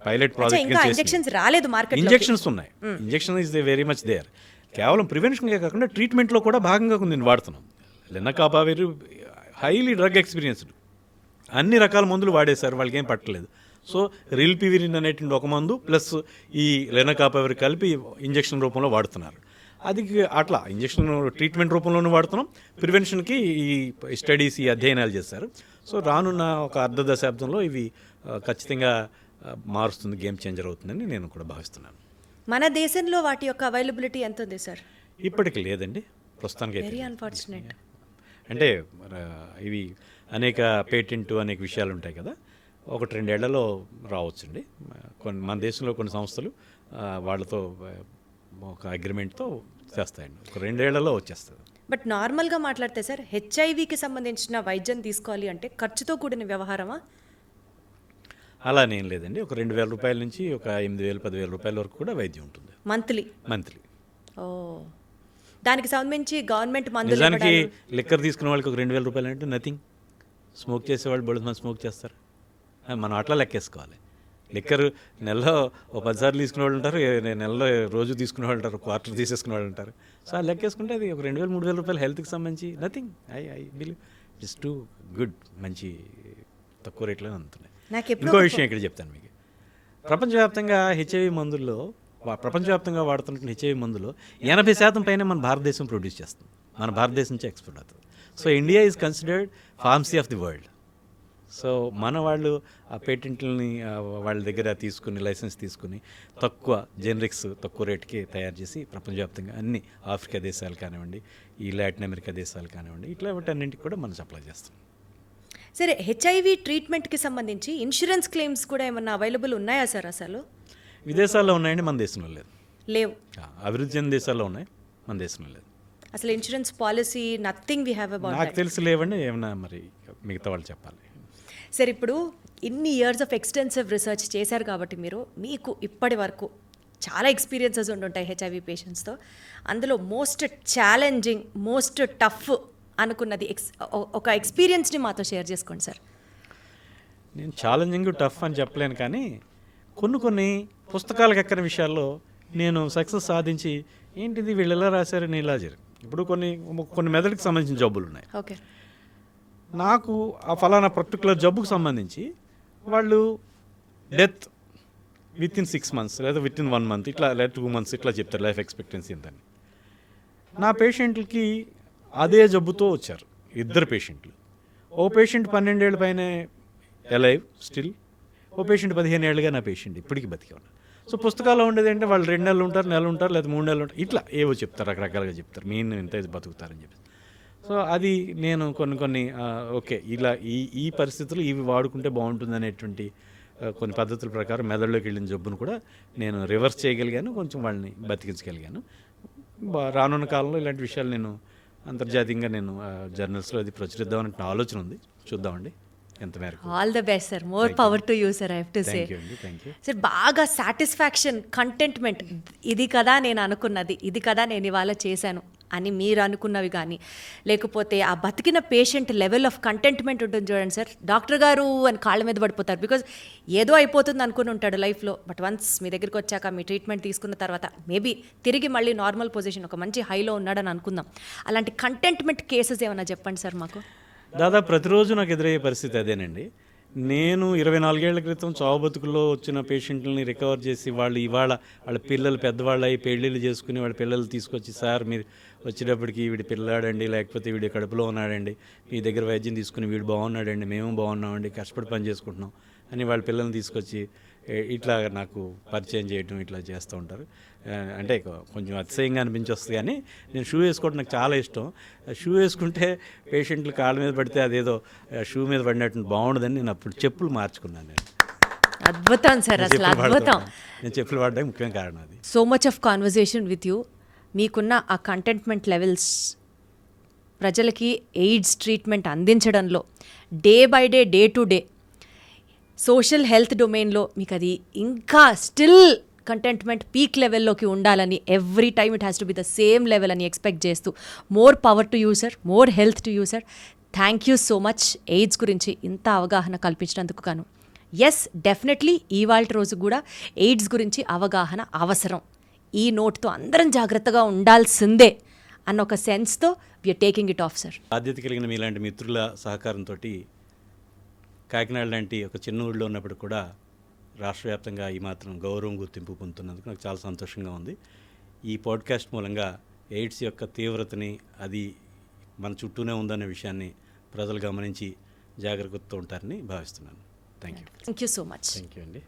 పైలట్ ప్రాజెక్ట్ ఇంజెక్షన్స్ రాలేదు మార్కెట్. ఇంజెక్షన్స్ ఉన్నాయి, injection is very much there. కేవలం ప్రివెన్షన్గా కాకుండా ట్రీట్మెంట్లో కూడా భాగంగా నేను వాడుతున్నాం. లెనకాపవిర్ హైలీ డ్రగ్ ఎక్స్పీరియన్స్డ్, అన్ని రకాల మందులు వాడేశారు, వాళ్ళకి ఏం పట్టలేదు. సో రిల్పివిరిన్ అనేటువంటి ఒక మందు ప్లస్ ఈ లెనకాపవిర్ కలిపి ఇంజెక్షన్ రూపంలో వాడుతున్నారు. అది అట్లా ఇంజెక్షన్ ట్రీట్మెంట్ రూపంలోనూ వాడుతున్నాం, ప్రివెన్షన్కి ఈ స్టడీస్, ఈ అధ్యయనాలు చేశారు. సో రానున్న ఒక అర్ధ దశాబ్దంలో ఇవి ఖచ్చితంగా మారుస్తుంది, గేమ్ చేంజర్ అవుతుందని నేను కూడా భావిస్తున్నాను. మన దేశంలో వాటి యొక్క అవైలబిలిటీ ఎంత ఉంది సార్? ఇప్పటికి లేదండి ప్రస్తుతానికి. Very unfortunate. అంటే ఇవి అనేక పేటెంట్ అనేక విషయాలు ఉంటాయి కదా, 1-2 ఏళ్లలో రావచ్చండి. మన దేశంలో కొన్ని సంస్థలు వాళ్ళతో ఒక అగ్రిమెంట్తో చేస్తాయండి, 2 ఏళ్లలో వచ్చేస్తుంది. బట్ నార్మల్గా మాట్లాడితే సార్, హెచ్ఐవికి సంబంధించిన వైద్యం తీసుకోవాలి అంటే ఖర్చుతో కూడిన వ్యవహారమా? అలానేం లేదండి. ఒక 2,000 రూపాయల నుంచి ఒక 8,000-10,000 రూపాయల వరకు కూడా వైద్యం ఉంటుంది మంత్లీ. ఓ, దానికి సంబంధించి గవర్నమెంట్ మందులు. నిజానికి లిక్కర్ తీసుకునే వాళ్ళకి ఒక 2,000 రూపాయలు అంటే నథింగ్. స్మోక్ చేసేవాళ్ళు బోల్డ్ మంది స్మోక్ చేస్తారు, మనం అట్లా లెక్కేసుకోవాలి. లిక్కర్ నెలలో 10 సార్లు తీసుకునే వాళ్ళు ఉంటారు, నెలలో రోజు తీసుకునే వాళ్ళు ఉంటారు, క్వార్టర్ తీసేసుకునే వాళ్ళు ఉంటారు. సో అది లెక్కేసుకుంటే అది ఒక 2,000-3,000 రూపాయలు హెల్త్కి సంబంధించి nothing. I believe it's too good, మంచి తక్కువ రేట్లోనే అందుతున్నాయి. ఇంకో విషయం ఇక్కడ చెప్తాను మీకు. ప్రపంచవ్యాప్తంగా హెచ్ఐవి మందుల్లో, ప్రపంచవ్యాప్తంగా వాడుతున్న హెచ్ఐవి మందులో 80% పైన మన భారతదేశం ప్రొడ్యూస్ చేస్తుంది, మన భారతదేశం నుంచి ఎక్స్పోర్ట్ అవుతుంది. So India is considered pharmacy of the world. So మన వాళ్ళు ఆ పేటెంట్లని వాళ్ళ దగ్గర తీసుకుని, లైసెన్స్ తీసుకుని తక్కువ జెనరిక్స్, తక్కువ రేటుకి తయారు చేసి ప్రపంచవ్యాప్తంగా అన్ని ఆఫ్రికా దేశాలు కానివ్వండి, ఈ లాటిన్ అమెరికా దేశాలు కానివ్వండి, ఇట్లా వాటన్నింటికి కూడా మనం సప్లై చేస్తాం. సరే, హెచ్ఐవి ట్రీట్మెంట్కి సంబంధించి ఇన్సూరెన్స్ క్లెయిమ్స్ కూడా ఏమన్నా అవైలబుల్ ఉన్నాయా సార్? అసలు విదేశాల్లో ఉన్నాయండి, మన దేశంలో లేదు. లేవు. అభివృద్ధి చెందిన దేశాల్లో ఉన్నాయి, మన దేశంలో లేదు. అసలు insurance policy nothing we have about. నాకు తెలిసి లేవండి, ఏమన్నా మరి మిగతా వాళ్ళు చెప్పాలి. సార్, ఇప్పుడు ఇన్ని ఇయర్స్ ఆఫ్ ఎక్స్టెన్సివ్ రీసెర్చ్ చేశారు కాబట్టి మీకు ఇప్పటి వరకు చాలా ఎక్స్పీరియన్సెస్ ఉండుంటాయి హెచ్ఐవి పేషెంట్స్తో. అందులో మోస్ట్ ఛాలెంజింగ్, మోస్ట్ టఫ్ అనుకున్నది ఒక ఎక్స్పీరియన్స్ని మాతో షేర్ చేసుకోండి సార్. నేను ఛాలెంజింగ్ టఫ్ అని చెప్పలేను, కానీ కొన్ని పుస్తకాలకు ఎక్కని విషయాల్లో నేను సక్సెస్ సాధించి ఏంటిది వీళ్ళు ఎలా రాశారని ఇలా జరిగింది. ఇప్పుడు కొన్ని మెదడుకి సంబంధించిన జబ్బులు ఉన్నాయి. ఓకే. నాకు ఆ ఫలానా పర్టికులర్ జబ్బుకు సంబంధించి వాళ్ళు డెత్ విత్ ఇన్ 6 months లేదా విత్ ఇన్ 1 month ఇట్లా లేదా 2 months ఇట్లా చెప్తారు లైఫ్ ఎక్స్పెక్టెన్సీ ఎంతని. నా పేషెంట్లకి అదే జబ్బుతో వచ్చారు 2 పేషెంట్లు. ఓ పేషెంట్ 12 ఏళ్ళ పైనే అలైవ్ స్టిల్, ఓ పేషెంట్ 15 ఏళ్ళుగా నా పేషెంట్ ఇప్పటికీ బతికే ఉన్నారు. సో పుస్తకాల్లో ఉండేది అంటే వాళ్ళు 2 నెలలు ఉంటారు, నెల ఉంటారు, లేదా 3 నెలలు ఉంటారు, ఇట్లా ఏవో చెప్తారు, రకరకాలుగా చెప్తారు మెయిన్ ఇంత బతుకుతారని చెప్పి. సో అది నేను కొన్ని ఓకే ఇలా ఈ పరిస్థితులు ఇవి వాడుకుంటే బాగుంటుంది అనేటువంటి కొన్ని పద్ధతుల ప్రకారం మెదడులోకి వెళ్ళిన జబ్బును కూడా నేను రివర్స్ చేయగలిగాను, కొంచెం వాళ్ళని బతికించగలిగాను. రానున్న కాలంలో ఇలాంటి విషయాలు నేను అంతర్జాతీయంగా నేను జర్నల్స్లో అది ప్రచురిద్దామనే ఆలోచన ఉంది. చూద్దామండి ఎంత మేరకు. All the best sir, more power to you sir. I have to say thank you sir, బాగా సాటిస్ఫాక్షన్, కంటెంట్మెంట్, ఇది కదా నేను అనుకున్నది, ఇది కదా నేను ఇవాళ చేశాను అని మీరు అనుకున్నవి కానీ, లేకపోతే ఆ బతికిన పేషెంట్ లెవెల్ ఆఫ్ కంటెంట్మెంట్ ఉంటుంది చూడండి సార్. డాక్టర్ గారు అని కాళ్ళ మీద పడిపోతారు, బికాజ్ ఏదో అయిపోతుంది అనుకుని ఉంటాడు లైఫ్లో, బట్ వన్స్ మీ దగ్గరికి వచ్చాక మీ ట్రీట్మెంట్ తీసుకున్న తర్వాత మేబీ తిరిగి మళ్ళీ నార్మల్ పొజిషన్, ఒక మంచి హైలో ఉన్నాడని అనుకుందాం. అలాంటి కంటెంట్మెంట్ కేసెస్ ఏమైనా చెప్పండి సార్ మాకు. దాదాపు ప్రతిరోజు నాకు ఎదురయ్యే పరిస్థితి అదేనండి. నేను 24 ఏళ్ల క్రితం చావు బతుకుల్లో వచ్చిన పేషెంట్లని రికవర్ చేసి వాళ్ళు ఇవాళ వాళ్ళ పిల్లలు పెద్దవాళ్ళు అయ్యి పెళ్ళిళ్ళు చేసుకుని వాళ్ళ పిల్లలు తీసుకొచ్చి, సార్ మీరు వచ్చేటప్పటికి వీడి పిల్లాడండి, లేకపోతే వీడి కడుపులో ఉన్నాడండి, మీ దగ్గర వైద్యం తీసుకుని వీడు బాగున్నాడండి, మేము బాగున్నామండి, కష్టపడి పని చేసుకుంటున్నాం అని వాళ్ళ పిల్లల్ని తీసుకొచ్చి ఇట్లా నాకు పరిచయం చేయడం ఇట్లా చేస్తూ ఉంటారు. అంటే కొంచెం అతిశయంగా అనిపించొస్తుంది, కానీ నేను షూ వేసుకోవడం నాకు చాలా ఇష్టం. షూ వేసుకుంటే పేషెంట్లు కాళ్ళ మీద పడితే అదేదో షూ మీద పడినట్టు బాగుండదని నేను అప్పుడు చెప్పులు మార్చుకున్నాను. నేను అద్భుతం సార్, అసలు అద్భుతం. నేను చెప్పులు వాడడానికి ముఖ్యమైన కారణం అది. So much of conversation with you. మీకున్న ఆ కంటెంట్మెంట్ లెవెల్స్ ప్రజలకి ఎయిడ్స్ ట్రీట్మెంట్ అందించడంలో day by day, day to day social health డొమైన్లో మీకు అది ఇంకా స్టిల్ కంటెంట్మెంట్ పీక్ లెవెల్లోకి ఉండాలని, every time it has to be the same level అని ఎక్స్పెక్ట్ చేస్తూ, more power to you sir, more health to you sir. Thank you so much AIDS గురించి ఇంత అవగాహన కల్పించినందుకు గాను. ఎస్, డెఫినెట్లీ ఇవాళ రోజు కూడా ఎయిడ్స్ గురించి అవగాహన అవసరం. ఈ నోట్తో అందరం జాగ్రత్తగా ఉండాల్సిందే అన్న ఒక సెన్స్తో we're taking it off sir. బాధ్యత కలిగిన మీలాంటి మిత్రుల సహకారంతో కాకినాడ లాంటి ఒక చిన్న ఊళ్ళో ఉన్నప్పుడు కూడా రాష్ట్ర వ్యాప్తంగా ఈ మాత్రం గౌరవం గుర్తింపు పొందుతున్నందుకు నాకు చాలా సంతోషంగా ఉంది. ఈ పాడ్కాస్ట్ మూలంగా ఎయిడ్స్ యొక్క తీవ్రతని, అది మన చుట్టూనే ఉందనే విషయాన్ని ప్రజలు గమనించి జాగ్రత్తతో ఉంటారని భావిస్తున్నాను. Thank you so much. Thank you అండి.